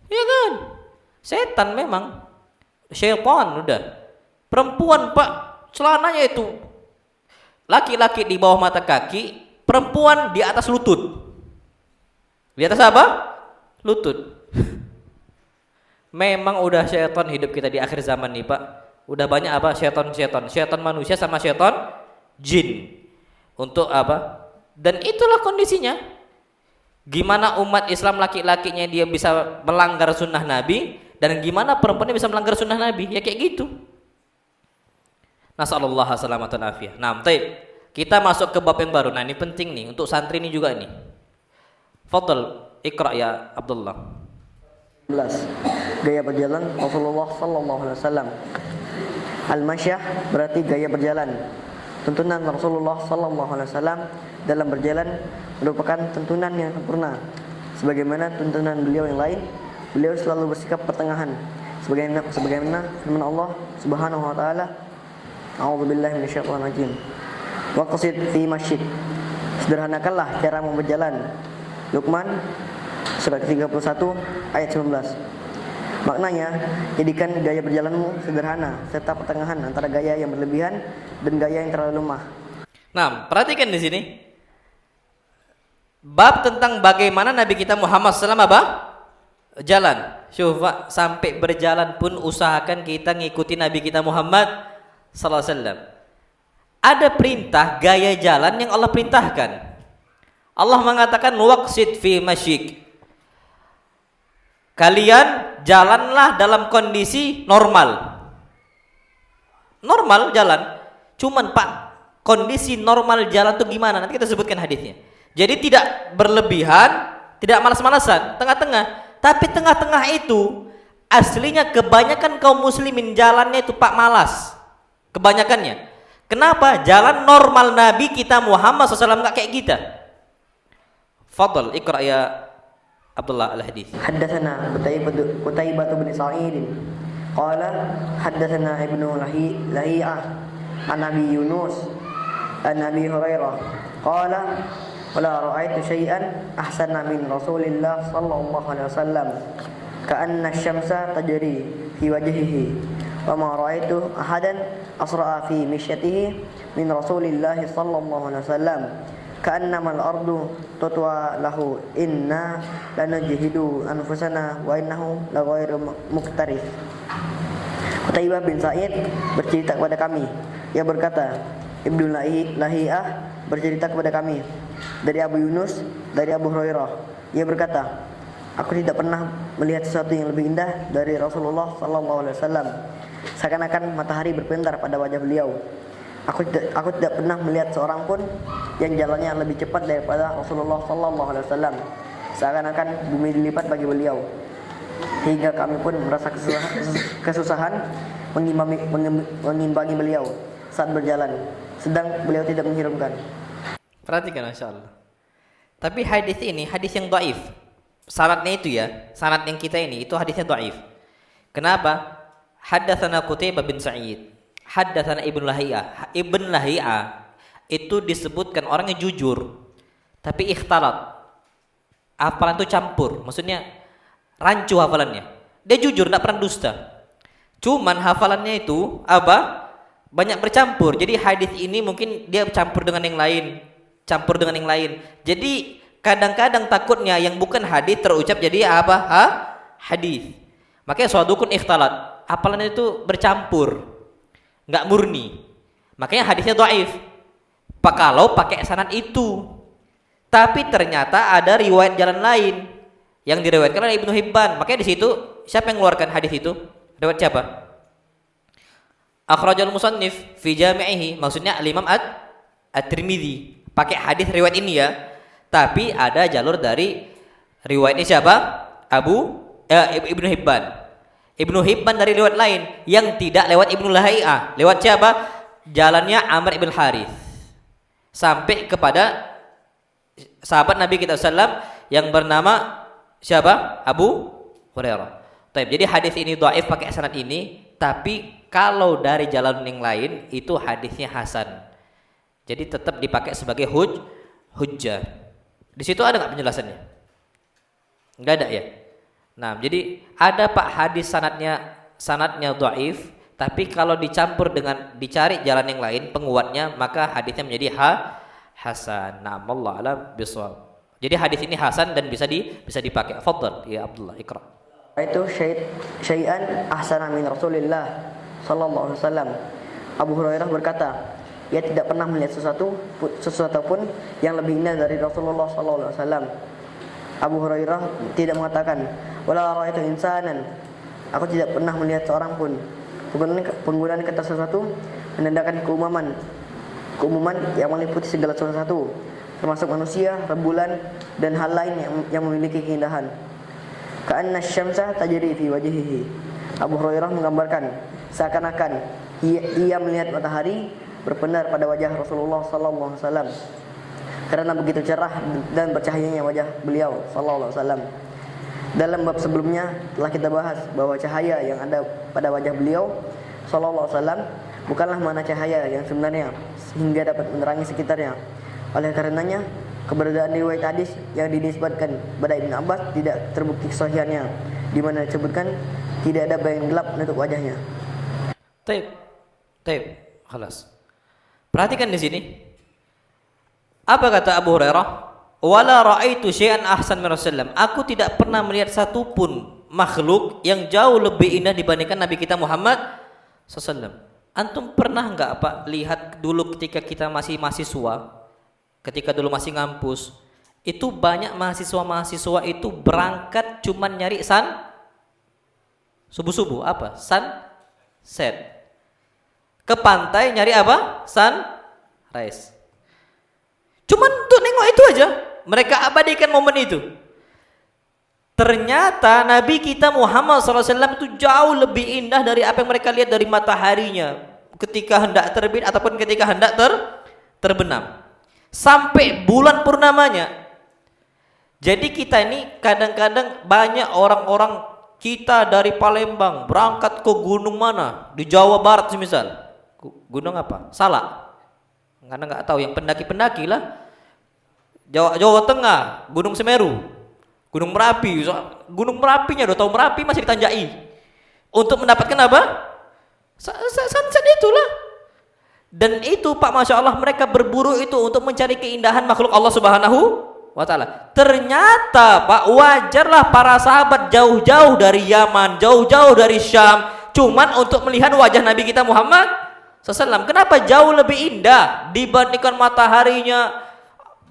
Iya kan? Setan memang. Syaitan udah. Perempuan Pak, celananya itu laki-laki di bawah mata kaki, perempuan di atas lutut. Di atas apa? Lutut. Memang udah syaitan hidup kita di akhir zaman nih Pak. Udah banyak apa? Syaitan manusia sama syaitan jin. Untuk apa? Dan itulah kondisinya. Gimana umat Islam laki-lakinya dia bisa melanggar sunnah Nabi, dan gimana perempuannya bisa melanggar sunnah Nabi? Ya kayak gitu. Nasallallahu salamatan afiyah. Nah, kita masuk ke bab yang baru. Nah, ini penting nih untuk santri ini juga nih. Fadl, Iqra ya Abdullah. 11. Gaya berjalan Rasulullah sallallahu alaihi wasallam. Al-masyah berarti gaya berjalan. Tuntunan Rasulullah sallallahu alaihi wasallam dalam berjalan merupakan tuntunan yang sempurna. Sebagaimana tuntunan beliau yang lain, beliau selalu bersikap pertengahan. Sebagaimana firman Allah Subhanahu wa taala, A'udzubillahi minasyaitonir rajim. Waqsid fi masyid. Sederhanakanlah cara berjalan. Luqman surat 31 ayat 19. Maknanya, jadikan gaya berjalanmu sederhana serta pertengahan antara gaya yang berlebihan dan gaya yang terlalu lemah. Nah, perhatikan di sini. Bab tentang bagaimana Nabi kita Muhammad SAW apa? Jalan. Syufa, sampai berjalan pun usahakan kita ngikuti Nabi kita Muhammad SAW. Ada perintah gaya jalan yang Allah perintahkan. Allah mengatakan waqsid fi masyik. Kalian jalanlah dalam kondisi normal. Normal jalan. Cuman Pak, kondisi normal jalan itu gimana? Nanti kita sebutkan hadisnya. Jadi tidak berlebihan, tidak malas-malasan, tengah-tengah. Tapi tengah-tengah itu aslinya kebanyakan kaum muslimin jalannya itu Pak malas. Kebanyakannya. Kenapa? Jalan normal Nabi kita Muhammad SAW enggak kayak kita. Fadl, Iqra ya Abdullah al-Hadith. Haddatsana Qutaibah bin Sa'id qala haddatsana Ibnu Lahiyah an Abi Yunus an Abi Hurairah qala wala ra'aitu syai'an ahsana min Rasulillah sallallahu alaihi wasallam ka'anna asy-syamsa tajri fi wajhihi wa ma ra'aitu ahadan asra'a fi mishyatihi min Rasulillah sallallahu alaihi wasallam ka'annamal ardu tutwa lahu inna lanajhidu anfusana wa innahu laghairu muktarif. Qutaibah bin Sa'id bercerita kepada kami, ia berkata, Ibnu Lahiyah bercerita kepada kami dari Abu Yunus dari Abu Hurairah, ia berkata, aku tidak pernah melihat sesuatu yang lebih indah dari Rasulullah sallallahu alaihi wasallam, seakan-akan matahari berpentar pada wajah beliau. Aku tidak pernah melihat seorang pun yang jalannya lebih cepat daripada Rasulullah sallallahu alaihi wasallam, seakan-akan bumi dilipat bagi beliau. Hingga kami pun merasa kesusahan mengimbangi beliau saat berjalan, sedang beliau tidak menghiraukan. Perhatikan Masya Allah. Tapi hadis ini hadis yang dhaif. Sanadnya itu ya, sanad yang kita ini itu hadisnya dhaif. Kenapa? Haddatsana Qutaibah bin Sa'id. Haddatsana Ibnu Lahiyah. Ibnu Lahiyah itu disebutkan orangnya jujur, tapi ikhtalat. Hafalan itu campur, maksudnya rancu hafalannya. Dia jujur, tidak pernah dusta. Cuman hafalannya itu apa? Banyak bercampur. Jadi hadis ini mungkin dia campur dengan yang lain, campur dengan yang lain. Jadi kadang-kadang takutnya yang bukan hadis terucap jadi apa? Hadis. Makanya sawadukun ikhtalat. Hafalannya itu bercampur, nggak murni. Makanya hadisnya dhaif. Pak kalau pakai sanad itu. Tapi ternyata ada riwayat jalan lain yang diriwayatkan oleh Ibnu Hibban. Makanya di situ siapa yang mengeluarkan hadis itu? Riwayat siapa? Akhrajal musannif fi jami'ihi, maksudnya Imam At-Tirmidzi. Pakai hadis riwayat ini ya. Tapi ada jalur dari riwayat ini siapa? Ibnu Hibban. Ibnu Hibban dari riwayat lain yang tidak lewat Ibnu Lahai'ah. Lewat siapa? Jalannya Amr ibn Harith. Sampai kepada sahabat Nabi kita sallam yang bernama siapa? Abu Hurairah. Jadi hadis ini dhaif pakai sanad ini, tapi kalau dari jalan yang lain itu hadisnya hasan. Jadi tetap dipakai sebagai hujjah. Di situ ada nggak penjelasannya? Nggak ada ya. Nah, jadi ada Pak hadis sanadnya dhaif, tapi kalau dicampur dengan dicari jalan yang lain penguatnya, maka hadisnya menjadi hasan. Nah, wallahu a'lam bishawab. Jadi hadis ini hasan dan bisa dipakai. Fadhal ya Abdullah, Iqra. Itu syai'an ahsana min Rasulillah sallallahu alaihi wasallam. Abu Hurairah berkata, ia tidak pernah melihat sesuatu pun yang lebih indah dari Rasulullah sallallahu alaihi wasallam. Abu Hurairah tidak mengatakan, wala ra'aitu insanan. Aku tidak pernah melihat seorang pun. Penggunaan kata sesuatu menandakan keumuman yang meliputi segala sesuatu, termasuk manusia, rembulan, dan hal lain yang memiliki keindahan. Ka'anna syamsa tajri fi wajhihi. Abu Hurairah menggambarkan seakan-akan ia melihat matahari berpenar pada wajah Rasulullah sallallahu alaihi wasallam, karena begitu cerah dan bercahayanya wajah beliau sallallahu alaihi wasallam. Dalam bab sebelumnya telah kita bahas bahwa cahaya yang ada pada wajah beliau sallallahu alaihi wasallam bukanlah mana cahaya yang sebenarnya sehingga dapat menerangi sekitarnya. Oleh karenanya keberadaan riwayat hadis yang dinisbatkan pada Ibnu Abbas tidak terbukti kesahihannya, di mana disebutkan tidak ada bayang gelap menutup wajahnya. Taib, khalas. Perhatikan di sini. Apa kata Abu Hurairah? Wala ra'aitu syai'an ahsan min Rasulillah. Aku tidak pernah melihat satupun makhluk yang jauh lebih indah dibandingkan Nabi kita Muhammad SAW. Antum pernah enggak lihat dulu ketika kita masih mahasiswa, ketika dulu masih ngampus, itu banyak mahasiswa itu berangkat cuman nyari subuh-subuh apa? Sunset. Ke pantai nyari apa? Sunrise. Cuman untuk nengok itu aja, mereka abadikan momen itu. Ternyata Nabi kita Muhammad SAW itu jauh lebih indah dari apa yang mereka lihat dari mataharinya ketika hendak terbit ataupun ketika hendak terbenam. Sampai bulan purnamanya. Jadi kita ini kadang-kadang banyak orang-orang kita dari Palembang berangkat ke gunung mana di Jawa Barat semisal. Gunung apa? Salak. Karena nggak tahu yang pendaki-pendaki lah. Jawa Tengah, Gunung Semeru, Gunung Merapi. Gunung Merapinya udah tahu Merapi masih ditanjai. Untuk mendapatkan apa? Sunset itulah. Dan itu Pak, Masya Allah, mereka berburu itu untuk mencari keindahan makhluk Allah Subhanahu wa Ta'ala. Ternyata Pak, wajarlah para sahabat jauh-jauh dari Yaman, jauh-jauh dari Syam, cuman untuk melihat wajah Nabi kita Muhammad SAW. Kenapa jauh lebih indah dibandingkan mataharinya,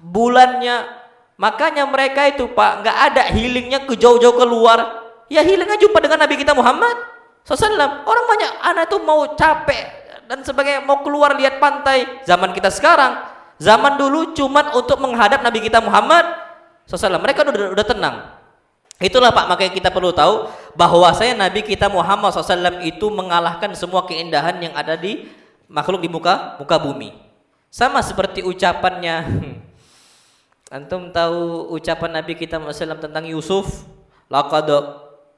bulannya? Makanya mereka itu Pak, nggak ada healingnya ke jauh-jauh keluar. Ya healingnya jumpa dengan Nabi kita Muhammad SAW. Orang banyak anak tuh mau capek dan sebagainya, mau keluar lihat pantai. Zaman kita sekarang, zaman dulu cuman untuk menghadap Nabi kita Muhammad SAW. Mereka udah tenang. Itulah Pak, makanya kita perlu tahu bahwasanya Nabi kita Muhammad SAW itu mengalahkan semua keindahan yang ada di makhluk di muka bumi. Sama seperti ucapannya. Antum tahu ucapan Nabi kita Muhammad SAW tentang Yusuf? Laqad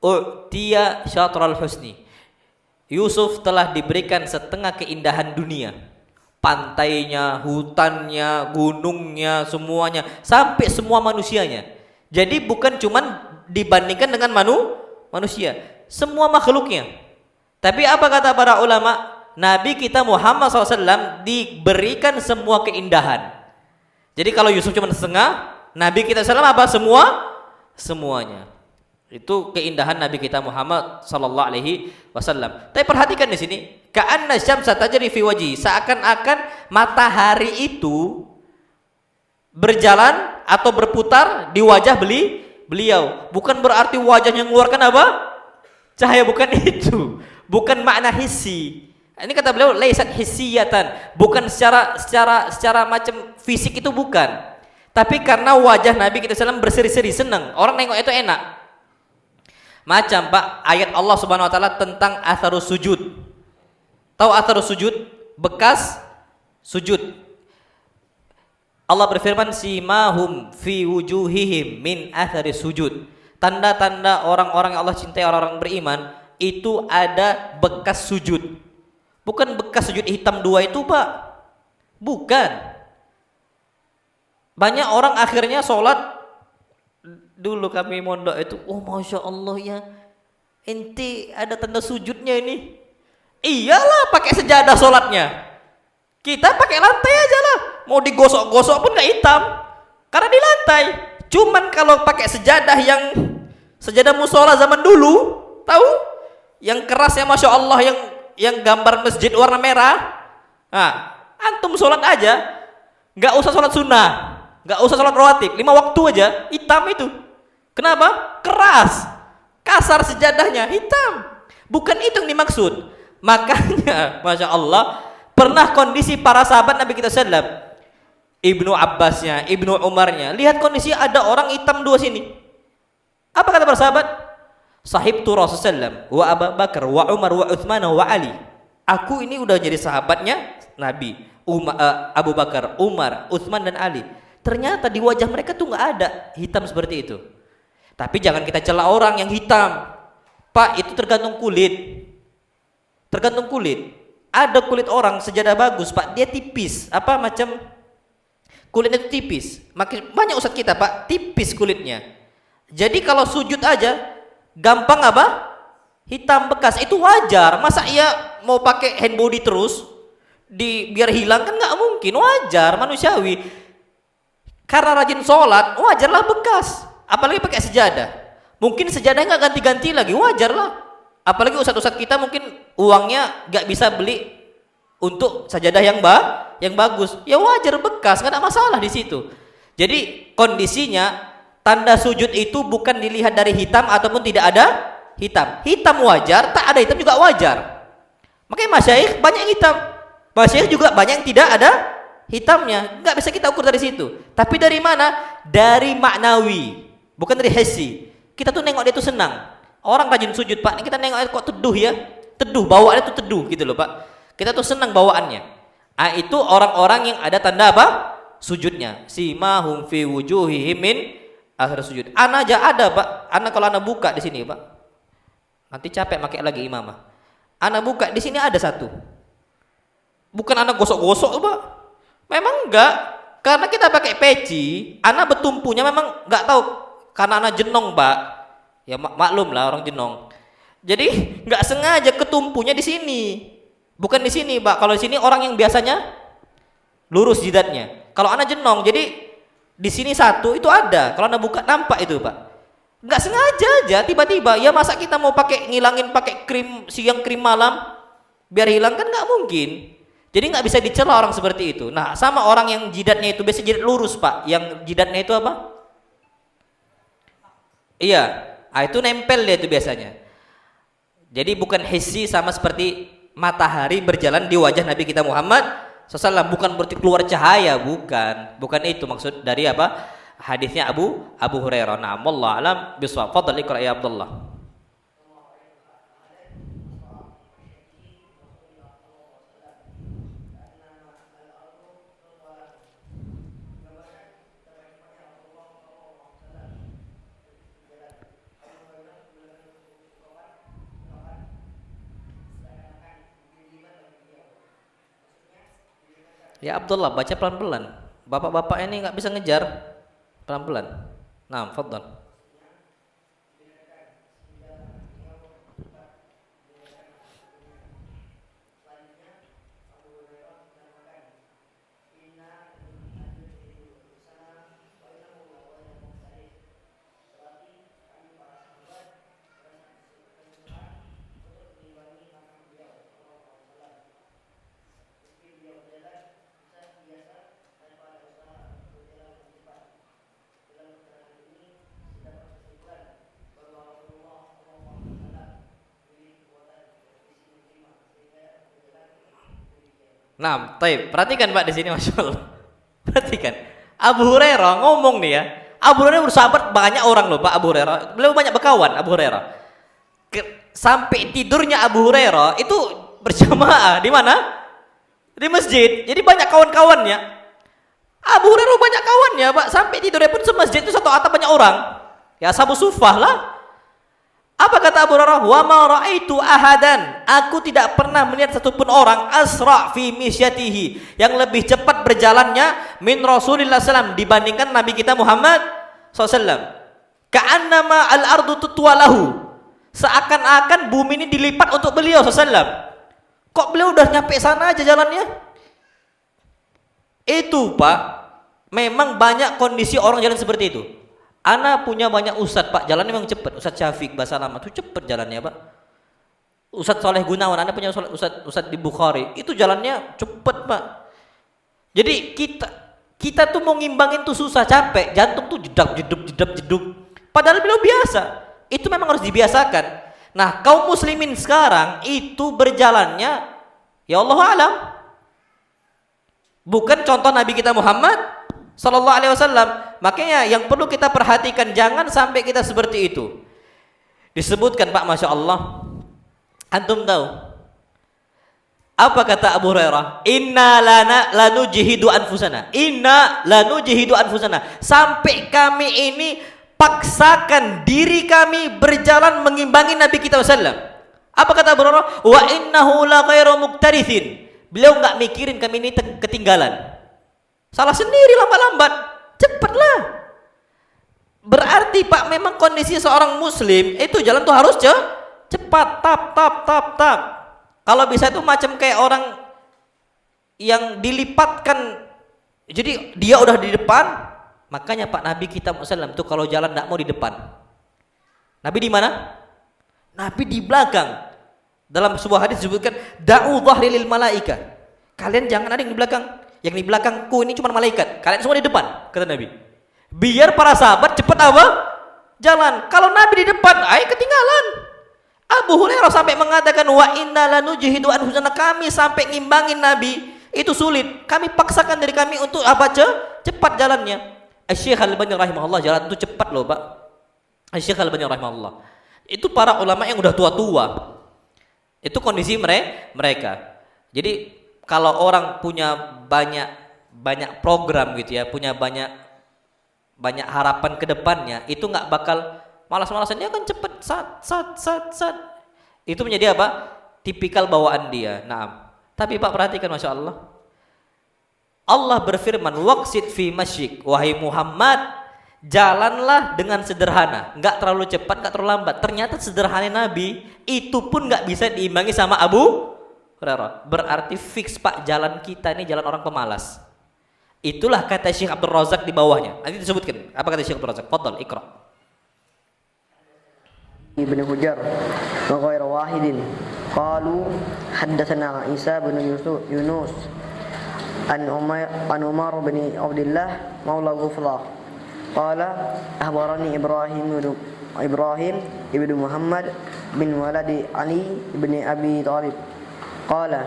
u'tiya syatral husni. Yusuf telah diberikan setengah keindahan dunia. Pantainya, hutannya, gunungnya, semuanya, sampai semua manusianya. Jadi bukan cuman dibandingkan dengan manusia, semua makhluknya. Tapi apa kata para ulama? Nabi kita Muhammad SAW diberikan semua keindahan. Jadi kalau Yusuf cuma setengah, Nabi kita SAW apa? Semuanya. Itu keindahan Nabi kita Muhammad SAW. Tapi perhatikan di sini, ka'anna syamsa tajri fi wajhi, seakan-akan matahari itu berjalan atau berputar di wajah beliau. Bukan berarti wajahnya mengeluarkan apa? Cahaya, bukan itu. Bukan makna hissi. Ini kata beliau laisat hissiyatan, bukan secara macam fisik itu bukan. Tapi karena wajah Nabi kita SAW berseri-seri senang, orang nengok itu enak. Macam Pak ayat Allah Subhanahu wa taala tentang atharus sujud. Tahu atharus sujud? Bekas sujud. Allah berfirman simahum fi wujuhihim min atharis sujud. Tanda-tanda orang-orang yang Allah cintai, orang-orang beriman itu ada bekas sujud. Bukan bekas sujud hitam dua itu, Pak. Bukan. Banyak orang akhirnya sholat. Dulu kami mondok itu, oh masya Allah ya, ente ada tanda sujudnya ini. Iyalah pakai sejadah sholatnya. Kita pakai lantai aja lah. Mau digosok-gosok pun nggak hitam, karena di lantai. Cuman kalau pakai sejadah yang sejadah musola zaman dulu, tahu? Yang kerasnya masya Allah, yang gambar masjid warna merah. Nah, antum sholat aja, nggak usah sholat sunnah, nggak usah sholat rawatib, 5 waktu aja, hitam itu. Kenapa? Keras, kasar sejadahnya, hitam. Bukan itu yang dimaksud. Makanya, masya Allah, pernah kondisi para sahabat Nabi kita sallam, Ibnu Abbasnya, Ibnu Umarnya, lihat kondisi ada orang hitam dua sini. Apa kata para sahabat? Sahibtu Rasulullah wa Abu Bakar wa Umar wa Utsman wa Ali. Aku ini udah jadi sahabatnya Nabi, Abu Bakar, Umar, Utsman dan Ali. Ternyata di wajah mereka tuh nggak ada hitam seperti itu. Tapi jangan kita cela orang yang hitam. Pak, itu tergantung kulit. Tergantung kulit. Ada kulit orang sejadah bagus, Pak, dia tipis. Apa macam kulitnya itu tipis. Makin banyak ustadz kita, Pak, tipis kulitnya. Jadi kalau sujud aja gampang apa? Hitam bekas. Itu wajar. Masa ia mau pakai hand body terus biar hilang, kan nggak mungkin. Wajar, manusiawi. Karena rajin sholat, wajarlah bekas. Apalagi pakai sejadah. Mungkin sejadah nggak ganti-ganti lagi, wajarlah. Apalagi ustadz-ustadz kita mungkin uangnya nggak bisa beli untuk sajadah yang bagus. Ya wajar bekas, nggak ada masalah di situ. Jadi kondisinya tanda sujud itu bukan dilihat dari hitam ataupun tidak ada hitam. Hitam wajar, tak ada hitam juga wajar. Makanya masyayikh banyak hitam. Masyayikh juga banyak yang tidak ada hitamnya. Nggak bisa kita ukur dari situ. Tapi dari mana? Dari maknawi, bukan dari hissi. Kita tuh nengok dia tuh senang. Orang rajin sujud, Pak, ini kita nengok kok teduh ya. Teduh, bawaannya tuh teduh gitu loh, Pak. Kita tuh senang bawaannya. Itu orang-orang yang ada tanda apa? Sujudnya. Simahum fi wujuhihim min akhir sujud. Ana aja ada, Pak. Ana kalau ana buka di sini, Pak. Nanti capek pakai lagi imamah. Ana buka di sini ada satu. Bukan ana gosok-gosok, Pak. Memang enggak. Karena kita pakai peci, ana betumpunya memang enggak tahu karena ana jenong, Pak. Ya maklum lah orang jenong. Jadi nggak sengaja ketumpunya di sini, bukan di sini, Pak. Kalau di sini orang yang biasanya lurus jidatnya. Kalau anak jenong, jadi di sini satu itu ada. Kalau anak buka nampak itu, Pak. Nggak sengaja aja, tiba-tiba. Ya masa kita mau pakai ngilangin pakai krim siang krim malam biar hilang, kan nggak mungkin. Jadi nggak bisa dicela orang seperti itu. Nah sama orang yang jidatnya itu biasa jidat lurus, Pak. Yang jidatnya itu apa? Iya. Itu nempel dia itu biasanya. Jadi bukan hissi, sama seperti matahari berjalan di wajah Nabi kita Muhammad SAW. Bukan berarti keluar cahaya, bukan itu maksud dari apa? Hadisnya Abu Hurairah. Nah, wallahu alam bisawab. Fadhal iqra ya Abdullah. Ya Abdullah, baca pelan-pelan. Bapak-bapak ini nggak bisa ngejar. Pelan-pelan. Nah, fadhal. Nah, taib. Perhatikan Pak di sini, Masya Allah. Perhatikan. Abu Hurairah ngomong nih ya. Abu Hurairah bersahabat banyak orang loh Pak Abu Hurairah. Beliau banyak berkawan Abu Hurairah. Sampai tidurnya Abu Hurairah itu berjamaah di mana? Di masjid. Jadi banyak kawan-kawannya. Abu Hurairah banyak kawannya Pak. Sampai tidurnya pun semasjid itu satu atap banyak orang. Ya Ashabus Suffah lah. Apa kata Abu Hurairah? Wa ma raaitu ahadan. Aku tidak pernah melihat satupun orang asra fi misyatihi, yang lebih cepat berjalannya min Rasulillah SAW dibandingkan Nabi kita Muhammad SAW. Ka'annama al-ardu tutwalahu. Seakan-akan bumi ini dilipat untuk beliau SAW. Kok beliau udah nyampe sana aja jalannya? Itu Pak, memang banyak kondisi orang jalan seperti itu. Ana punya banyak ustadz Pak, jalannya memang cepat. Ustadz Syafiq bahasa lama itu cepat jalannya Pak. Ustadz Soleh Gunawan, Anda punya ustadz di Bukhari, itu jalannya cepat Pak. Jadi kita tuh mau ngimbangin tuh susah, capek, jantung tuh jeduk. Padahal beliau biasa. Itu memang harus dibiasakan. Nah, kaum muslimin sekarang itu berjalannya ya Allah alam. Bukan contoh Nabi kita Muhammad Sallallahu Alaihi Wasallam. Makanya yang perlu kita perhatikan, jangan sampai kita seperti itu. Disebutkan Pak, Masya Allah, antum tahu apa kata Abu Hurairah? Inna lanujihidu anfusana. Inna lanujihidu anfusana. Sampai kami ini paksakan diri kami berjalan mengimbangi Nabi kita SAW. Apa kata Abu Hurairah? Wa innahu la ghairu muktarithin. Beliau nggak mikirin kami ini ketinggalan. Salah sendiri lambat-lambat, cepatlah. Berarti Pak, memang kondisi seorang muslim itu jalan tuh harus cepat, tap. Kalau bisa itu macam kayak orang yang dilipatkan. Jadi dia udah di depan, makanya Pak Nabi kita SAW tuh kalau jalan nggak mau di depan. Nabi di mana? Nabi di belakang. Dalam sebuah hadis disebutkan, da'u dhahri lil malaika. Kalian jangan ada yang di belakang. Yang di belakangku ini cuma malaikat. Kalian semua di depan, kata Nabi. Biar para sahabat cepat apa? Jalan. Kalau Nabi di depan, ketinggalan. Abu Hurairah sampai mengatakan, wa inna lanujihidu anfusana, kami sampai ngimbangin Nabi itu sulit. Kami paksakan diri kami untuk apa? Cepat jalannya. Asy-Syaikh Al-Albani rahimahullah, jalan itu cepat loh Pak. Asy-Syaikh Al-Albani rahimahullah. Itu para ulama yang udah tua-tua. Itu kondisi mereka. Jadi kalau orang punya banyak program gitu ya, punya banyak harapan ke depannya, itu nggak bakal malas-malasan, dia kan cepet sat. Itu menjadi apa? Tipikal bawaan dia. Naam. Tapi Pak perhatikan, Masya Allah. Allah berfirman, waqsid fi masyik, wahai Muhammad, jalanlah dengan sederhana, nggak terlalu cepat, nggak terlalu lambat. Ternyata sederhana Nabi itu pun nggak bisa diimbangi sama Abu Hurairah. Berarti fix Pak, jalan kita ini jalan orang pemalas. Itulah kata Syekh Abdul Razak di bawahnya. Nanti disebutkan apa kata Syekh Abdul Razak. Fadhal Iqra. Ibn Hujar wa ghairu wahidin qalu haddatsana Isa bin Yunus an Umar bin Abdullah maula Ghuflah qala akhbarani Ibrahim ibnu Muhammad bin waladi Ali ibn Abi Thalib qala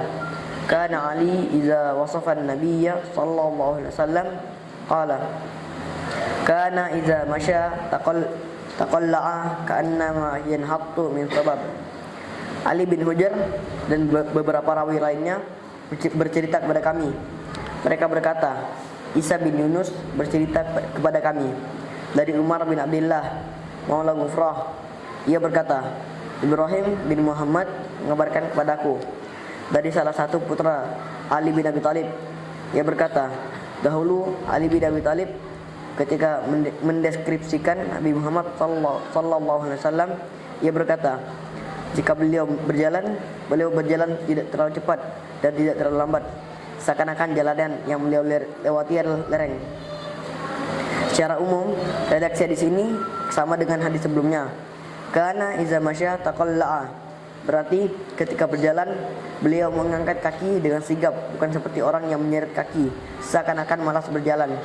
kana Ali idza wasafa an-nabiyya sallallahu alaihi wasallam qala kana idza masya taqalla'a ka'annama yanhattu min sabab. Ali bin Hujar dan beberapa rawi lainnya bercerita kepada kami. Mereka berkata, Isa bin Yunus bercerita kepada kami dari Umar bin Abdullah maula Ghufrah. Ia berkata, Ibrahim bin Muhammad mengabarkan kepadaku dari salah satu putra Ali bin Abi Thalib. Ia berkata, dahulu Ali bin Abi Thalib ketika mendeskripsikan Nabi Muhammad sallallahu alaihi wasallam, ia berkata, jika beliau berjalan tidak terlalu cepat dan tidak terlalu lambat, seakan-akan jalanan yang beliau lewati adalah lereng. Secara umum, redaksi di sini sama dengan hadis sebelumnya. Kana iza masya taqalla'a, berarti ketika berjalan beliau mengangkat kaki dengan sigap, bukan seperti orang yang menyeret kaki seakan-akan malas berjalan.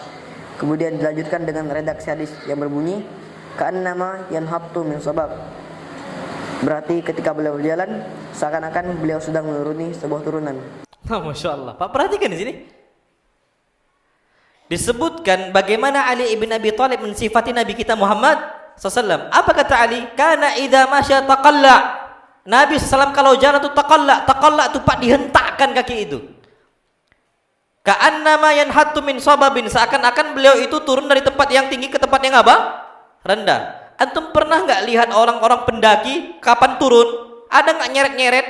Kemudian dilanjutkan dengan redaksi hadis yang berbunyi ka'annama yanhattu min sabab, berarti ketika beliau berjalan seakan-akan beliau sedang menuruni sebuah turunan. Masya Allah. Pak, perhatikan di sini. Disebutkan bagaimana Ali ibn Abi Thalib mensifati Nabi kita Muhammad SAW. Apa kata Ali? Kana idza masya taqalla. Nabi SAW kalau jalan itu taqalla. Taqalla itu Pak, dihentakkan kaki itu. Ka'annama yanhattu min sababin, seakan-akan beliau itu turun dari tempat yang tinggi ke tempat yang apa? Rendah. Antum pernah nggak lihat orang-orang pendaki kapan turun? Ada nggak nyeret-nyeret?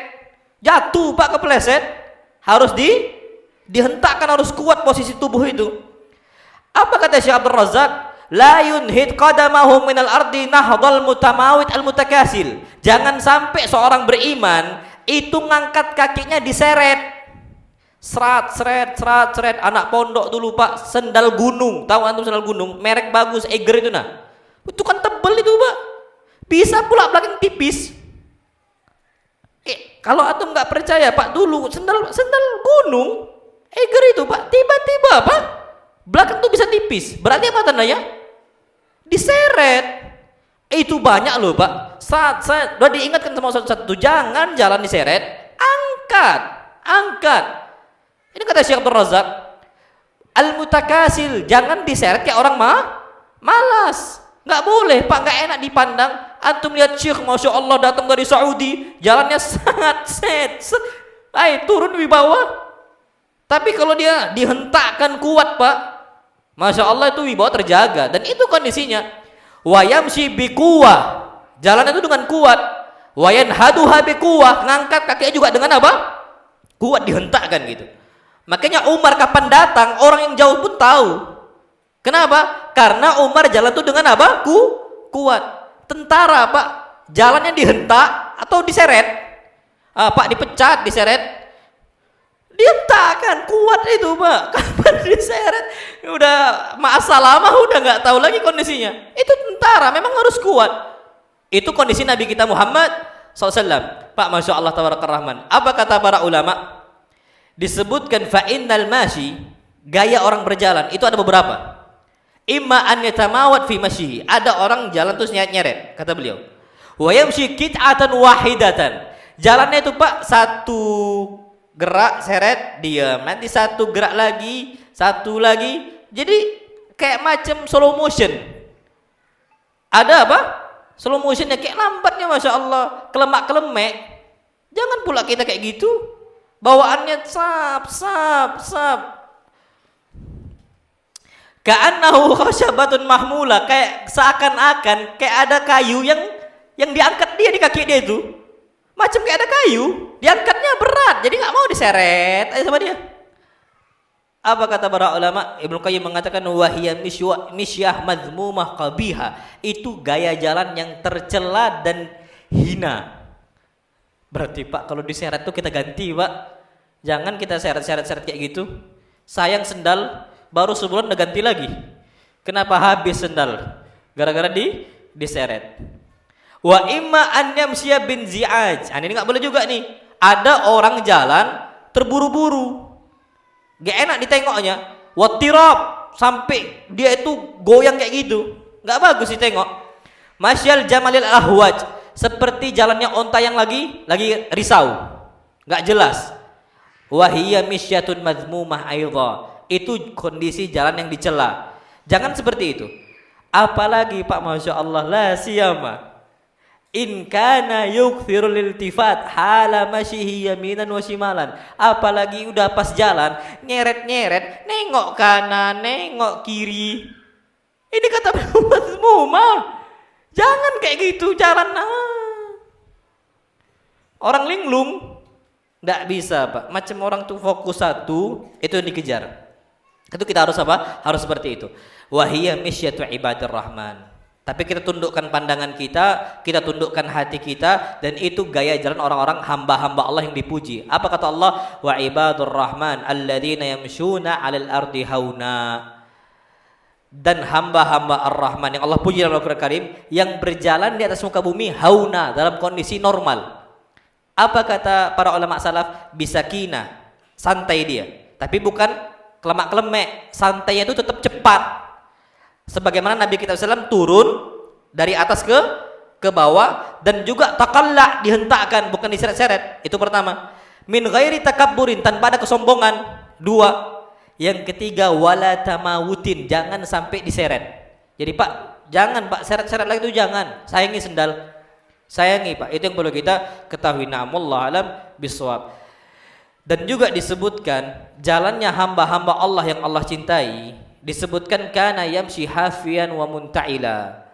Jatuh Pak, kepleset. Harus dihentakkan, harus kuat posisi tubuh itu. Apa kata Syekh Abdul Razak? La yunhid qadamahu minal ardi nahdal mutamawit al mutakasil. Jangan sampai seorang beriman itu ngangkat kakinya diseret. Serat, anak pondok dulu Pak, sendal gunung, tahu antum sendal gunung, merek bagus, Eiger itu nah, itu kan tebel itu Pak, bisa pula belakang tipis. Kalau antum nggak percaya Pak, dulu sendal gunung, Eiger itu Pak, tiba-tiba Pak, belakang tuh bisa tipis, berarti apa tandanya? Diseret. Itu banyak loh Pak, udah diingatkan sama satu-satu, jangan jalan diseret, angkat. Ini kata Syekh Abdul Razak, al-mutakasil, jangan diseret kayak orang malas. Nggak boleh Pak, nggak enak dipandang. Antum lihat Syekh, Masya Allah, datang dari Saudi, jalannya sangat turun di bawah. Tapi kalau dia dihentakkan kuat Pak, Masya Allah itu wibawa terjaga. Dan itu kondisinya. Wayamshi bikuwah, jalan itu dengan kuat. Wayanhaduha bikuwah, ngangkat kakinya juga dengan apa? Kuat, dihentakkan gitu. Makanya Umar kapan datang, orang yang jauh pun tahu. Kenapa? Karena Umar jalan itu dengan apa? Kuat. Tentara Pak, jalannya dihentak atau diseret? Pak, dipecat, diseret? Dihentakkan, kuat itu Pak. Kapan diseret? Udah ma'asalamah, udah nggak tahu lagi kondisinya. Itu tentara, memang harus kuat. Itu kondisi Nabi kita Muhammad SAW. Pak, Masya Allah tabarakallah. Apa kata para ulama? Disebutkan fa'innal mashi, gaya orang berjalan itu ada beberapa. Imma an yatamawat fi masyihi, ada orang jalan terus nyeret-nyeret, kata beliau. Wa yamshi qit'atan wahidatan, jalannya itu Pak satu gerak seret diam, nanti satu gerak lagi, satu lagi, jadi kayak macam slow motion. Ada apa? Slow motionnya kayak lambatnya, Masya Allah, kelemak-kelemek. Jangan pula kita kayak gitu. Bawaannya sap. Ka'annahu khasyabatun mahmula, kayak seakan-akan kayak ada kayu yang diangkat dia di kaki dia itu. Macam kayak ada kayu, diangkatnya berat, jadi nggak mau diseret aja sama dia. Apa kata para ulama? Ibnu Qayyim mengatakan wahiyya misyah madzmumah qabiha, itu gaya jalan yang tercela dan hina. Berarti Pak, kalau diseret tuh kita ganti Pak. Jangan kita seret kayak gitu. Sayang sendal, baru sebulan udah ganti lagi. Kenapa habis sendal? Gara-gara diseret. Wa imma an yamshiya bin zi'aj. Ini enggak boleh juga nih. Ada orang jalan terburu-buru. Gak enak ditengoknya. Wa tirab, sampai dia itu goyang kayak gitu. Enggak bagus ditengok. Masyal jamalil ahwaj, seperti jalannya onta yang lagi risau, nggak jelas. Wahiyya misyatun madzmumah aidha, itu kondisi jalan yang dicela. Jangan seperti itu. Apalagi Pak, Masya Allah, la siyama in kana yukthirul iltifat hala masyihi yaminan wa shimalan. Apalagi udah pas jalan nyeret-nyeret, nengok kanan, nengok kiri. Ini kata madzmumah. Jangan kayak gitu jalan. Orang linglung nggak bisa Pak. Macam orang tuh fokus satu, itu yang dikejar. Itu kita harus apa? Harus seperti itu. Wahiyya misyatu ibadir rahman. Tapi kita tundukkan pandangan kita tundukkan hati kita, dan itu gaya jalan orang-orang hamba-hamba Allah yang dipuji. Apa kata Allah? Wa ibadur rahman alladzina yamshuna 'alal ardi hauna. Dan hamba-hamba Ar-Rahman yang Allah puji dalam Al-Quran Karim, yang berjalan di atas muka bumi hauna, dalam kondisi normal. Apa kata para ulama salaf? Bisakina, santai dia, tapi bukan kelemak-kelemek. Santainya itu tetap cepat. Sebagaimana Nabi kita SAW turun dari atas ke bawah, dan juga taqalla, dihentakkan, bukan diseret-seret. Itu pertama. Min ghairi takabburin, tanpa ada kesombongan. 2. Yang ketiga wala tamawutin, jangan sampai diseret. Jadi Pak, jangan Pak, seret-seret lagi itu jangan. Sayangi sendal. Sayangi Pak, itu yang perlu kita ketahui. Na'amullah alam bisawab. Dan juga disebutkan jalannya hamba-hamba Allah yang Allah cintai, disebutkan kana yamshi hafiyan wa munta'ila.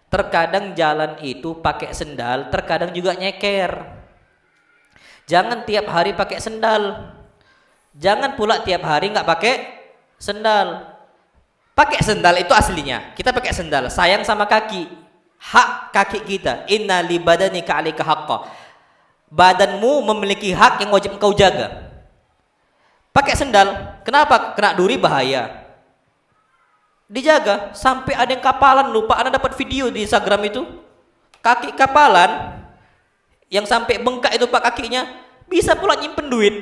Terkadang jalan itu pakai sendal, terkadang juga nyeker. Jangan tiap hari pakai sendal. Jangan pula tiap hari nggak pakai sendal. Pakai sendal itu aslinya kita pakai sendal, sayang sama kaki, hak kaki kita. Inna li badanika 'alaika haqqa. Badanmu memiliki hak yang wajib engkau jaga. Pakai sendal, kenapa? Kena duri bahaya. Dijaga sampai ada yang kapalan, lupa. Anda dapat video di Instagram itu, kaki kapalan yang sampai bengkak itu Pak kakinya, bisa pula nyimpen duit.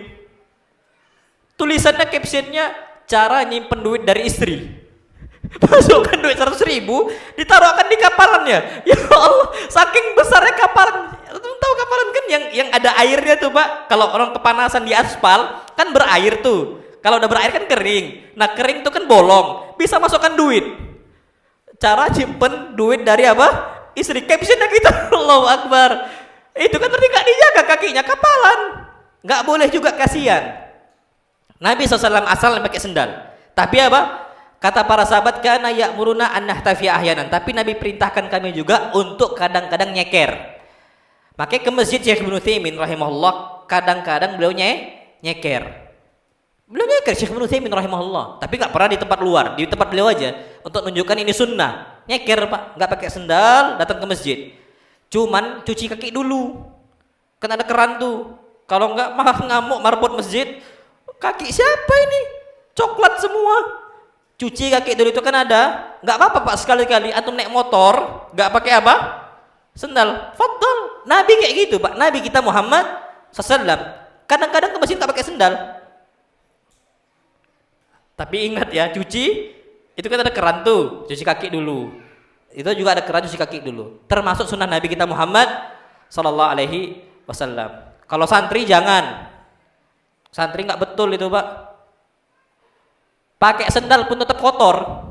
Tulisannya, captionnya, cara nyimpen duit dari istri. Masukkan duit 100.000, ditaruhkan di kapalannya. Ya Allah, saking besarnya kapalan. Tahu kapalan kan yang ada airnya tuh Pak. Kalau orang kepanasan di aspal kan berair tuh. Kalau udah berair kan kering. Nah kering tuh kan bolong, bisa masukkan duit. Cara nyimpen duit dari apa? Istri. Captionnya kita, Allahu Akbar. Itu kan berarti gak dijaga kakinya, kapalan. Gak boleh juga, kasihan. Nabi SAW asal pakai sendal. Tapi apa? Kata para sahabat, kana ya'muruna an nahtafiya ahyanan. Tapi Nabi perintahkan kami juga untuk kadang-kadang nyeker. Makanya ke masjid Syekh Ibnu Utsaimin rahimahullah, kadang-kadang beliau nyeker. Beliau nyeker Syekh Ibnu Utsaimin rahimahullah, tapi gak pernah di tempat luar, di tempat beliau aja, untuk menunjukkan ini sunnah. Nyeker Pak, gak pakai sendal, datang ke masjid. Cuman cuci kaki dulu, kan ada keran tuh. Kalau enggak malah ngamuk marbot masjid. Kaki siapa ini? Coklat semua. Cuci kaki dulu itu kan ada. Enggak apa-apa Pak, sekali-kali antum naik motor, enggak pakai apa? Sendal. Fadhal. Nabi kayak gitu Pak. Nabi kita Muhammad SAW kadang-kadang ke masjid enggak pakai sendal. Tapi ingat ya, cuci itu kan ada keran tuh, cuci kaki dulu. Itu juga ada keran cuci kaki dulu. Termasuk sunnah Nabi kita Muhammad sallallahu alaihi wasallam. Kalau santri jangan. Santri nggak betul itu Pak. Pakai sendal pun tetap kotor.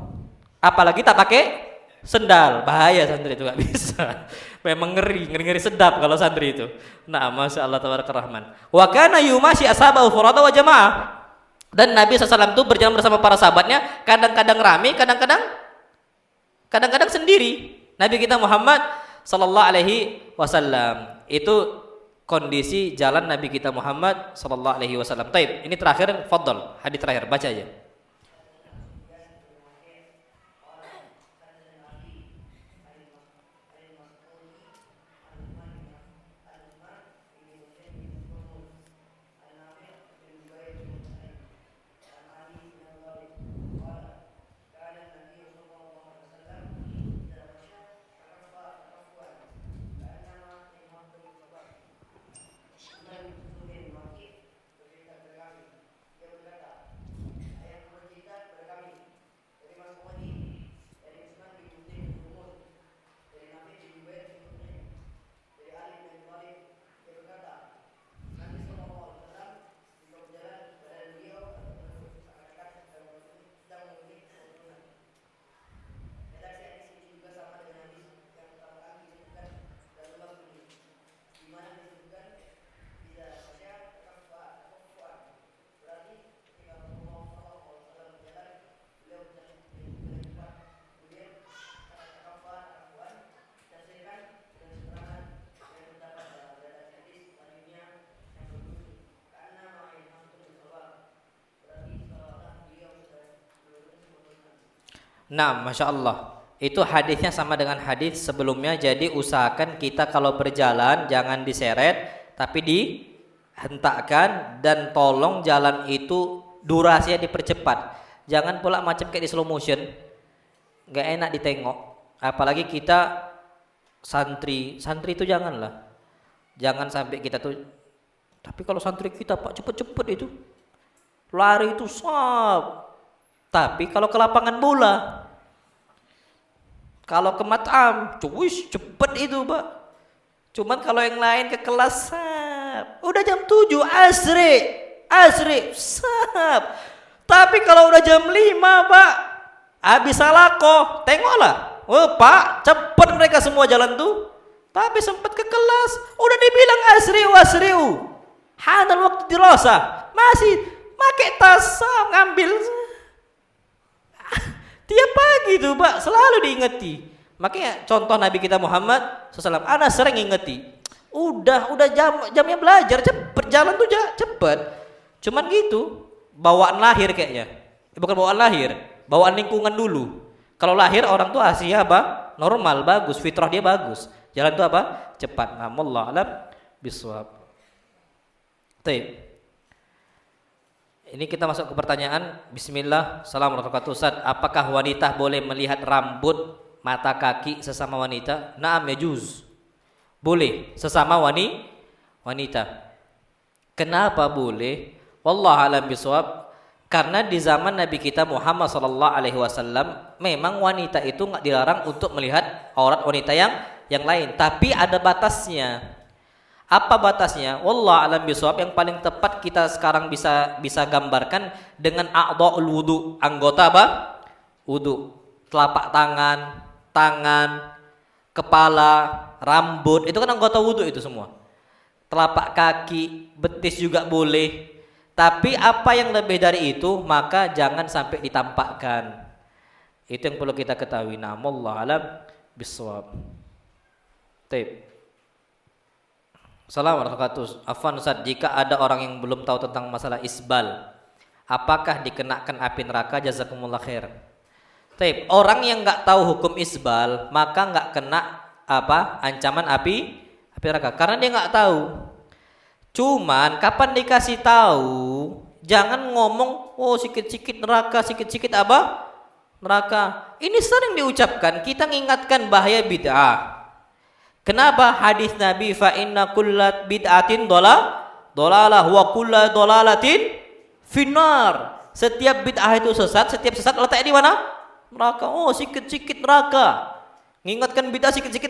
Apalagi tak pakai sendal, bahaya santri itu nggak bisa. Memang ngeri sedap kalau santri itu. Nah, masya Allah tabarakar rahman. Wa kana yumashi ashabahu furada wa jamaah. Dan Nabi SAW itu berjalan bersama para sahabatnya, kadang-kadang rame, kadang-kadang sendiri. Nabi kita Muhammad sallallahu alaihi wasallam. Itu kondisi jalan Nabi kita Muhammad sallallahu alaihi wasallam. Taib, ini terakhir, fadhal, hadis terakhir, baca aja. Nah, masya Allah. Itu hadisnya sama dengan hadis sebelumnya. Jadi usahakan kita kalau berjalan jangan diseret, tapi dihentakkan, dan tolong jalan itu durasinya dipercepat. Jangan pula macam kayak di slow motion, nggak enak ditengok. Apalagi kita santri itu janganlah. Jangan sampai kita tuh. Tapi kalau santri kita Pak cepet-cepet itu, lari itu sab. Tapi kalau ke lapangan bola, kalau ke matam, cuy cepet itu Pak. Cuman kalau yang lain ke kelas, sahab. Udah jam 7 asri sahab. Tapi kalau udah jam 5 Pak, habis salako, tengoklah. Oh Pak, cepet mereka semua jalan tuh. Tapi sempat ke kelas, udah dibilang asriu. Hadal waktu dirasa, masih pakai tas ngambil. Tiap pagi tuh Pak, selalu diingeti. Makanya contoh Nabi kita Muhammad SAW, ana sering ingeti. Udah jamnya belajar, cepet jalan tuh cepet. Cuman gitu, bawaan lahir kayaknya. Bukan bawaan lahir, bawaan lingkungan dulu. Kalau lahir orang tuh aslinya apa? Normal, bagus, fitrah dia bagus. Jalan tuh apa? Cepat. Wallahu alam bisawab. Baik. Ini kita masuk ke pertanyaan. Bismillah. Assalamualaikum warahmatullahi wabarakatuh. Ustaz, apakah wanita boleh melihat rambut, mata kaki sesama wanita? Naam yajuz. Boleh sesama wanita. Kenapa boleh? Wallahu alam bisawab. Karena di zaman Nabi kita Muhammad SAW memang wanita itu nggak dilarang untuk melihat aurat wanita yang lain, tapi ada batasnya. Apa batasnya? Wallahu alam bisawab. Yang paling tepat kita sekarang bisa gambarkan dengan a'dha'ul wudu, anggota apa? Wudu. Telapak tangan, kepala, rambut, itu kan anggota wudu itu semua. Telapak kaki, betis juga boleh. Tapi apa yang lebih dari itu maka jangan sampai ditampakkan. Itu yang perlu kita ketahui. Wallahu alam bisawab. Baik. Assalamualaikum warahmatullahi wabarakatuh. Afwan Ustaz, jika ada orang yang belum tahu tentang masalah isbal, apakah dikenakan api neraka? Jazakumullah khair. Baik, orang yang enggak tahu hukum isbal maka enggak kena ancaman api neraka karena dia enggak tahu. Cuman kapan dikasih tahu, jangan ngomong sikit-sikit neraka, sikit-sikit neraka. Ini sering diucapkan, kita mengingatkan bahaya bid'ah. Kenapa? Hadis Nabi, fa inna kullat bid'atin dolalah wa kullu dolalatin finnar. Setiap bid'ah itu sesat, setiap sesat letaknya di mana? Neraka. Sikit-sikit neraka. Mengingatkan bid'ah sikit-sikit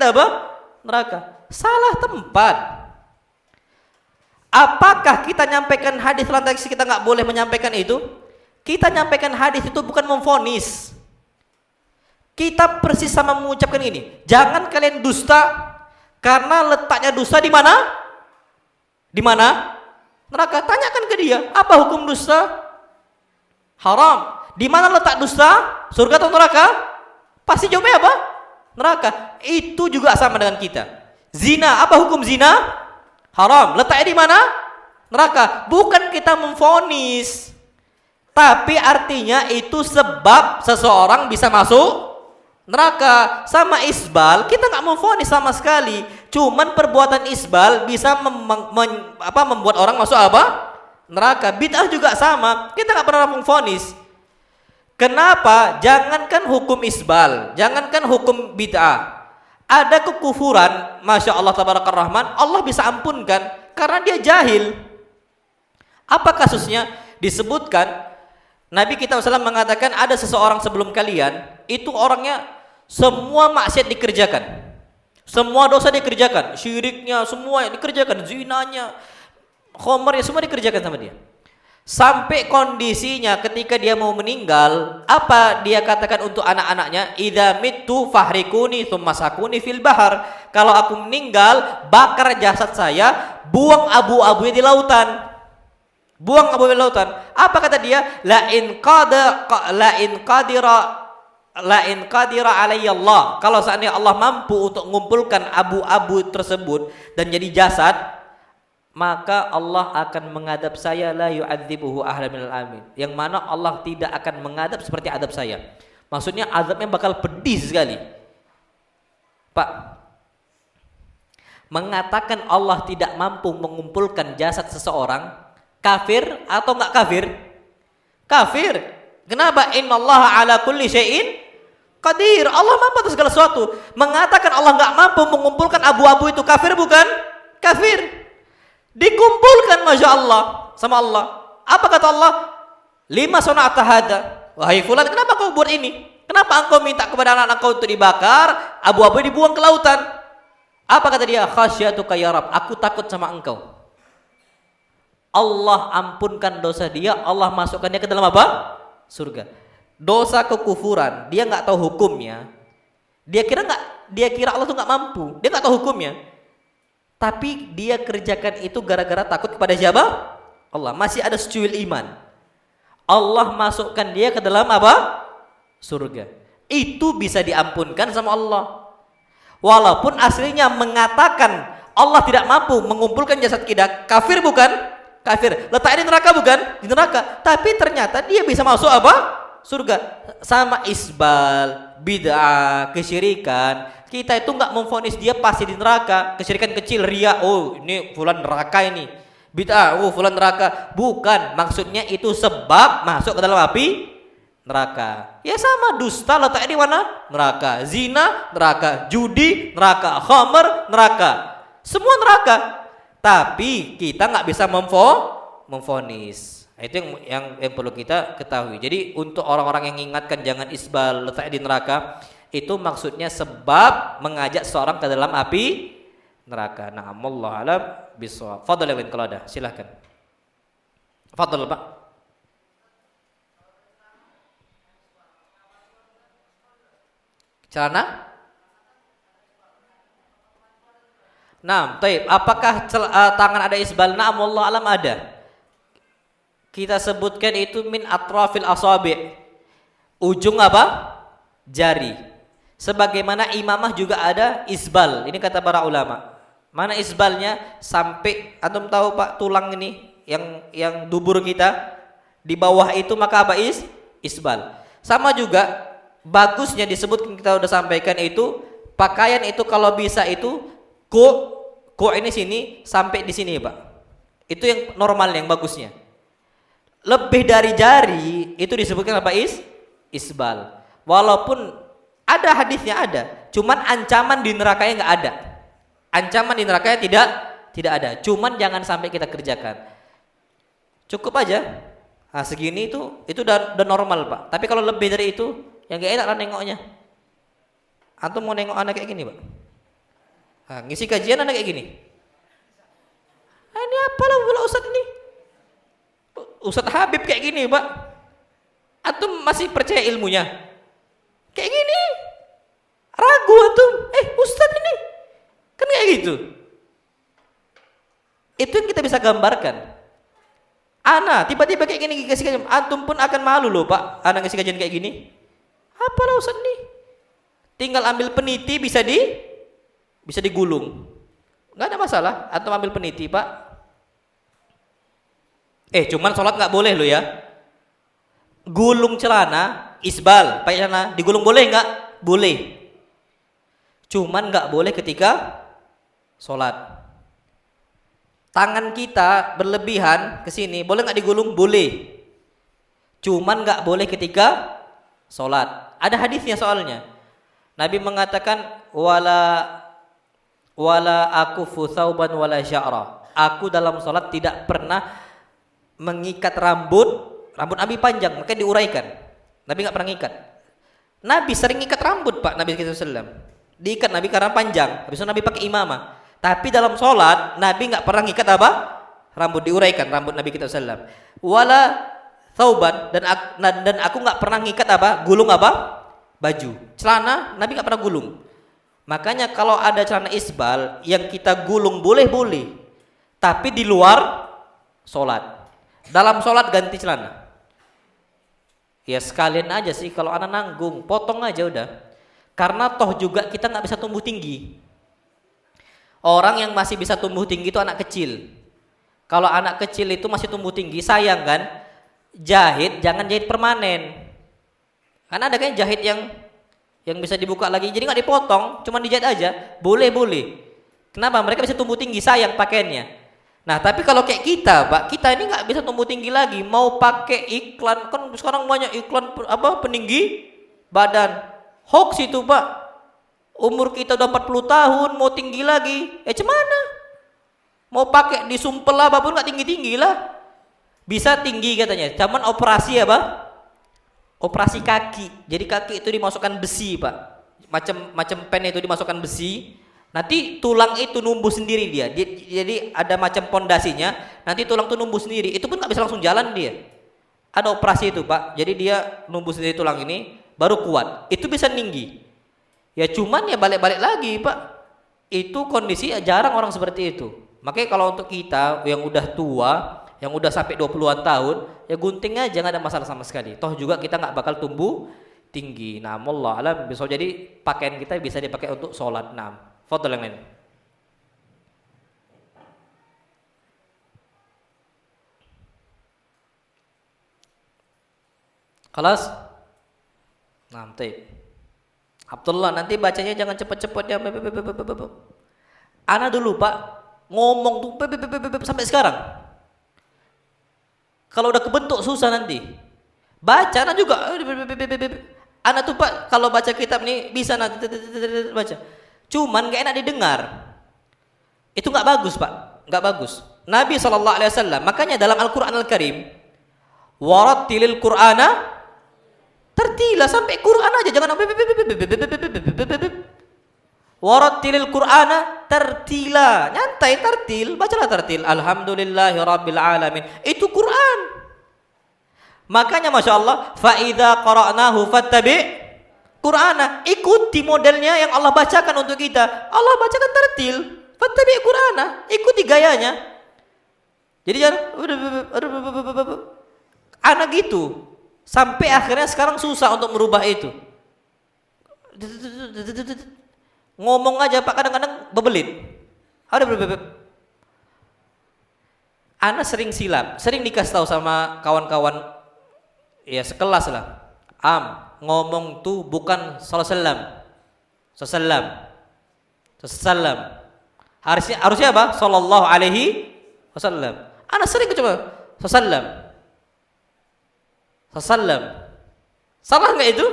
neraka. Salah tempat. Apakah kita nyampaikan hadis lantas kita nggak boleh menyampaikan itu? Kita nyampaikan hadis itu bukan memvonis. Kita persis sama mengucapkan ini. Jangan kalian dusta karena letaknya dusta di mana? Di mana? Neraka. Tanyakan ke dia, apa hukum dusta? Haram. Di mana letak dusta? Surga atau neraka? Pasti jawabnya apa? Neraka. Itu juga sama dengan kita. Zina, apa hukum zina? Haram. Letaknya di mana? Neraka. Bukan kita memvonis, tapi artinya itu sebab seseorang bisa masuk neraka. Sama isbal, kita nggak memvonis sama sekali. Cuman perbuatan isbal bisa membuat orang masuk neraka. Bid'ah juga sama. Kita nggak pernah memvonis. Kenapa? Jangankan hukum isbal, jangankan hukum bid'ah. Ada kekufuran, Masya Allah Tabarakar Rahman, Allah bisa ampunkan karena dia jahil. Apa kasusnya? Disebutkan Nabi kita SAW mengatakan ada seseorang sebelum kalian, itu orangnya semua maksiat dikerjakan, semua dosa dikerjakan, syiriknya semua dikerjakan, zinanya, khomernya semua dikerjakan sama dia. Sampai kondisinya ketika dia mau meninggal, apa dia katakan untuk anak-anaknya? Idza mittu fahrikuni tsumma sakuni fil bahar. Kalau aku meninggal, bakar jasad saya, buang abu-abunya di lautan. Buang abu di lautan. Apa kata dia? La in qadira alayya Allah. Kalau seandainya Allah mampu untuk mengumpulkan abu-abu tersebut dan jadi jasad, maka Allah akan mengadab saya, la yu'adzibuhu ahla minal amin. Yang mana Allah tidak akan mengadab seperti adab saya. Maksudnya azabnya bakal pedih sekali. Pak, mengatakan Allah tidak mampu mengumpulkan jasad seseorang, kafir atau enggak kafir? Kafir. Kenapa? Innallaha ala kulli syai'in qadir. Allah mampu atas segala sesuatu. Mengatakan Allah enggak mampu mengumpulkan abu-abu itu, kafir bukan? Kafir. Dikumpulkan, Masya Allah, sama Allah. Apa kata Allah? Lima sona'ata hada. Wahai fulan, kenapa kau buat ini? Kenapa engkau minta kepada anak engkau untuk dibakar, abu-abu dibuang ke lautan? Apa kata dia? Khasyatuka ya Rabb, aku takut sama engkau. Allah ampunkan dosa dia, Allah masukkan dia ke dalam apa? Surga. Dosa kekufuran, dia nggak tahu hukumnya. Dia kira Allah tuh nggak mampu, dia nggak tahu hukumnya. Tapi dia kerjakan itu gara-gara takut kepada siapa? Allah. Masih ada secuil iman. Allah masukkan dia ke dalam apa? Surga. Itu bisa diampunkan sama Allah. Walaupun aslinya mengatakan Allah tidak mampu mengumpulkan jasad kita, kafir bukan? Kafir. Letaknya di neraka bukan? Di neraka. Tapi ternyata dia bisa masuk apa? Surga. Sama isbal, bid'ah, kesyirikan. Kita itu nggak memvonis dia pasti di neraka. Kesyirikan kecil, ria, oh ini fulan neraka ini. Bid'ah, oh fulan neraka. Bukan, maksudnya itu sebab masuk ke dalam api neraka. Ya sama, dusta letaknya di mana? Neraka. Zina, neraka. Judi, neraka. Khamr, neraka. Semua neraka. Tapi kita nggak bisa memvonis. Itu yang perlu kita ketahui. Jadi untuk orang-orang yang mengingatkan jangan isbal, letaknya di neraka, itu maksudnya sebab mengajak seorang ke dalam api neraka. Nah, wallahu a'lam bishawab. Fadhal ya, kalau ada, silahkan. Fadhal, Pak. Celana? Nah, taib. Apakah tangan ada isbal? Na'am, wallahu a'lam ada. Kita sebutkan itu min atrafil asabi'. Ujung apa? Jari. Sebagaimana imamah juga ada isbal. Ini kata para ulama. Mana isbalnya? Sampai antum tahu Pak, tulang ini yang dubur kita di bawah itu, maka apa isbal. Sama juga bagusnya disebut, kita udah sampaikan itu, pakaian itu kalau bisa itu ko ini sini sampai di sini Pak. Itu yang normal, yang bagusnya. Lebih dari jari itu disebutkan apa? Isbal. Walaupun ada hadisnya ada, cuman ancaman di nerakanya nggak ada. Ancaman di nerakanya tidak ada. Cuman jangan sampai kita kerjakan. Cukup aja. Nah, segini itu udah normal Pak. Tapi kalau lebih dari itu, yang gak enak lah nengoknya. Antum mau nengok anak kayak gini Pak? Nah, ngisi kajian anak kayak gini. Ini apalah pula Ustadz ini? Ustadz Habib kayak gini Pak. Antum masih percaya ilmunya? Kayak gini. Ragu antum. Ustadz ini. Kan kayak gitu. Itu yang kita bisa gambarkan. Ana tiba-tiba kayak gini ngasih kajian, antum pun akan malu loh Pak. Ana ngasih kajian kayak gini. Apalah Ustadz ini? Tinggal ambil peniti bisa digulung. Enggak ada masalah. Antum ambil peniti Pak. Cuman sholat nggak boleh loh ya. Gulung celana, isbal, pakai celana, digulung boleh nggak? Boleh. Cuman nggak boleh ketika sholat. Tangan kita berlebihan ke sini, boleh nggak digulung? Boleh. Cuman nggak boleh ketika sholat. Ada hadisnya soalnya. Nabi mengatakan wala akufu thauban wala sya'ra. Aku dalam sholat tidak pernah mengikat rambut Nabi panjang, makanya diuraikan. Nabi nggak pernah ngikat. Nabi sering ngikat rambut Pak, Nabi SAW. Diikat Nabi karena panjang. Habis itu Nabi pakai imamah. Tapi dalam sholat Nabi nggak pernah ngikat apa? Rambut, diuraikan rambut Nabi SAW. Wala thauban, dan aku nggak pernah ngikat apa? Gulung apa? Baju. Celana Nabi nggak pernah gulung. Makanya kalau ada celana isbal yang kita gulung boleh, tapi di luar sholat. Dalam sholat ganti celana. Ya sekalian aja sih, kalau anak nanggung, potong aja udah. Karena toh juga kita nggak bisa tumbuh tinggi. Orang yang masih bisa tumbuh tinggi itu anak kecil. Kalau anak kecil itu masih tumbuh tinggi, sayang kan? Jahit, jangan jahit permanen. Karena ada kan jahit yang bisa dibuka lagi, jadi nggak dipotong, cuma dijahit aja, boleh. Kenapa? Mereka bisa tumbuh tinggi, sayang pakaiannya. Nah, tapi kalau kayak kita, Pak, kita ini nggak bisa tumbuh tinggi lagi. Mau pakai iklan, kan sekarang banyak iklan peninggi badan. Hoax itu, Pak. Umur kita udah 40 tahun, mau tinggi lagi, cemana? Mau pakai disumpel apapun nggak tinggi lah. Bisa tinggi katanya, cuman operasi apa? Operasi kaki. Jadi kaki itu dimasukkan besi Pak. Macam pen itu dimasukkan besi. Nanti tulang itu numbuh sendiri dia. Jadi ada macam pondasinya, nanti tulang itu numbuh sendiri. Itu pun nggak bisa langsung jalan dia. Ada operasi itu, Pak. Jadi dia numbuh sendiri tulang ini baru kuat. Itu bisa tinggi. Ya cuman ya balik-balik lagi, Pak. Itu kondisi ya jarang orang seperti itu. Makanya kalau untuk kita yang udah tua, yang udah sampai 20-an tahun, ya gunting aja, nggak ada masalah sama sekali. Toh juga kita nggak bakal tumbuh tinggi. Nah, wallah alam, bisa jadi pakaian kita bisa dipakai untuk sholat. Nah, foto yang lain. Kelas? Nanti. Abdullah, nanti bacanya jangan cepet-cepet ya. Ana dulu, Pak, ngomong tuh sampai sekarang. Kalau udah kebentuk susah nanti. Baca ana juga. Ana tuh, Pak, kalau baca kitab nih bisa nanti baca. Cuman gak enak didengar. Itu nggak bagus, Pak. Nggak bagus. Nabi SAW, makanya dalam Al-Quran Al-Karim, warattilil Qur'ana tertila, sampai Quran aja jangan warattilil Qur'ana tertila, nyantai tertil, bacalah tertil. Alhamdulillahirabbil alamin. Itu Quran. Makanya Masya Allah, fa idza qara'nahu fattabi' Qur'ana, ikuti modelnya yang Allah bacakan untuk kita. Allah bacakan tertil, fattabi' Qur'ana, ikuti gayanya. Jadi jangan anak gitu. Sampai akhirnya sekarang susah untuk merubah itu. Ngomong aja, Pak, kadang-kadang bebelit. Ada Ana sering silap, sering dikasih tahu sama kawan-kawan ya sekelas lah. Ngomong tuh bukan sallallahu wasallam. Harusnya apa? Sallallahu alaihi wasallam. Ana sering coba sallam. Salah nggak itu?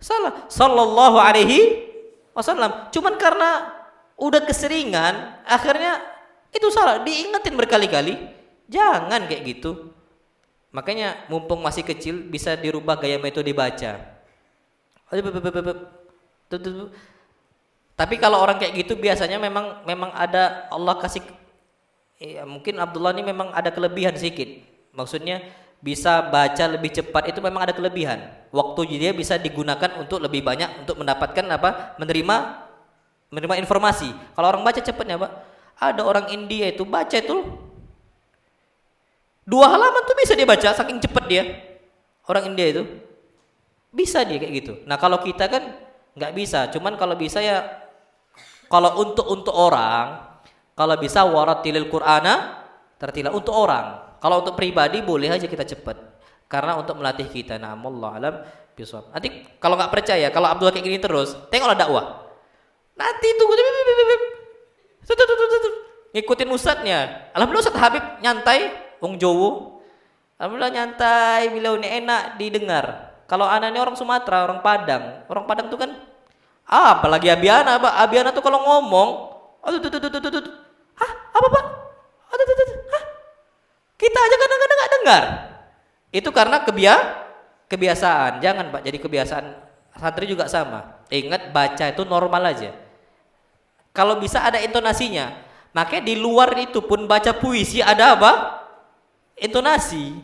Salah. Sallallahu alaihi wasallam. Cuman karena udah keseringan, akhirnya itu salah. Diingetin berkali-kali. Jangan kayak gitu. Makanya mumpung masih kecil bisa dirubah gaya metode baca. Tapi kalau orang kayak gitu biasanya memang ada Allah kasih. Ya, mungkin Abdullah ini memang ada kelebihan sedikit. Maksudnya bisa baca lebih cepat, itu memang ada kelebihan. Waktu dia bisa digunakan untuk lebih banyak untuk mendapatkan menerima informasi. Kalau orang baca cepatnya, Pak. Ada orang India itu baca itu 2 halaman tuh bisa dia baca, saking cepat dia. Orang India itu bisa dia kayak gitu. Nah, kalau kita kan nggak bisa. Cuman kalau bisa ya, kalau untuk orang, kalau bisa warattilil Qur'ana tertila untuk orang. Kalau untuk pribadi boleh aja kita cepat, karena untuk melatih kita. Nah, wallahu alam bisawab. Nanti kalau nggak percaya, kalau Abdullah kayak gini terus, tengoklah dakwah. Nanti tunggu ngikutin ustadznya. Alhamdulillah Ustadz Habib nyantai, wong Jowo. Alhamdulillah nyantai, beliau ini enak didengar. Kalau anak ini orang Sumatera, orang Padang tuh kan apalagi Abiana, Pak. Abiana tuh kalau ngomong, apa, Pak? Kita aja kadang-kadang nggak dengar. Itu karena kebiasaan. Jangan, Pak, jadi kebiasaan. Santri juga sama. Ingat, baca itu normal aja. Kalau bisa ada intonasinya. Makanya di luar itu pun baca puisi ada apa? Intonasi.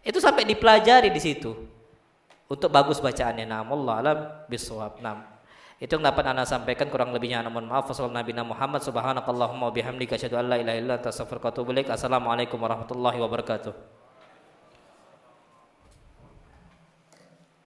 Itu sampai dipelajari di situ. Untuk bagus bacaannya. Nah, wallahu alam bisawab. Nah, itu yang dapat ana sampaikan, kurang lebihnya ana mohon maaf. Wassallallahu Nabi Muhammad subhanakallahumma wa bihamdika asyhadu an la ilaha illa anta astaghfiruka wa atubu ilaik. Assalamualaikum warahmatullahi wabarakatuh.